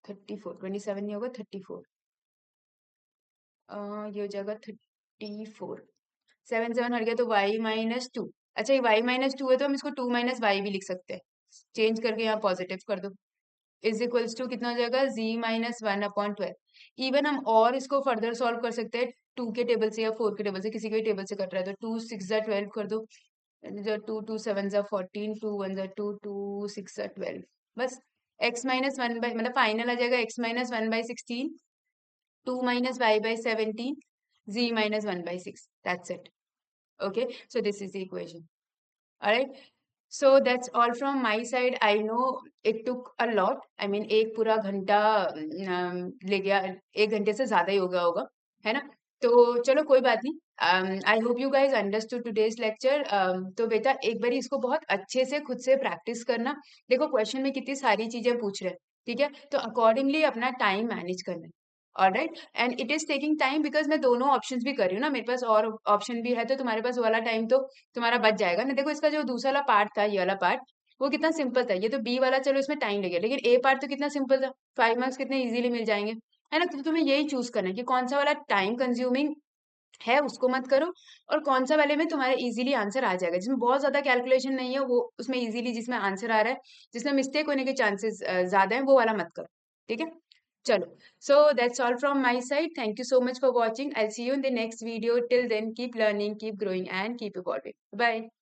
34 27 नहीं होगा 34, ये हो जाएगा 34। 7 7 हट गया तो y-2। अच्छा ये y-2 है तो हम इसको 2 - y भी लिख सकते हैं, चेंज करके यहाँ पॉजिटिव कर दो। इज इक्वल्स टू कितना हो जाएगा? z -1 upon 12। इवन हम और इसको फर्दर सॉल्व कर सकते हैं 2 के टेबल से या 4 के टेबल से, किसी के टेबल से कट रहा है तो 2 6 12 कर दो। जो 2 2 7 14, 2 1 2 2 6 12। बस x -1 बाई मतलब फाइनल आ जाएगा x -1/16, 2 -y/17, z -1/6। That's it. Okay, so this is the equation. Alright, so that's all from my side. I know it took a lot. I mean एक पूरा घंटा ले गया, 1 घंटे से ज्यादा ही हो गया होगा, है ना। तो चलो कोई बात नहीं। I hope you guys understood today's lecture. तो बेटा एक बार इसको बहुत अच्छे से खुद से प्रैक्टिस करना। देखो क्वेश्चन में कितनी सारी चीजें पूछ रहे हैं, ठीक है, तो अकॉर्डिंगली अपना टाइम मैनेज करना है। Alright, and it is taking time because मैं दोनों ऑप्शंस भी कर रही हूँ ना, मेरे पास और ऑप्शन भी है, तो तुम्हारे पास वो वाला टाइम तो तुम्हारा बच जाएगा ना। देखो इसका जो दूसरा वाला पार्ट था, ये वाला पार्ट, वो कितना सिंपल था। ये तो बी वाला चलो इसमें टाइम लगेगा, लेकिन ए पार्ट तो कितना सिंपल था, 5 मार्क्स कितने इजीली मिल जाएंगे, है ना। तो तुम्हें यही चूज करना है कि कौन सा वाला टाइम कंज्यूमिंग है उसको मत करो, और कौन सा वाले में तुम्हारे इजीली आंसर आ जाएगा, जिसमें बहुत ज्यादा कैलकुलेशन नहीं है, वो उसमें इजीली जिसमें आंसर आ रहा है, जिसमें मिस्टेक होने के चांसेस ज्यादा है, वो वाला मत करो, ठीक है। चलो, so that's all from my side. Thank you so much for watching. I'll see you in the next video. Till then, keep learning, keep growing, and keep evolving. Bye.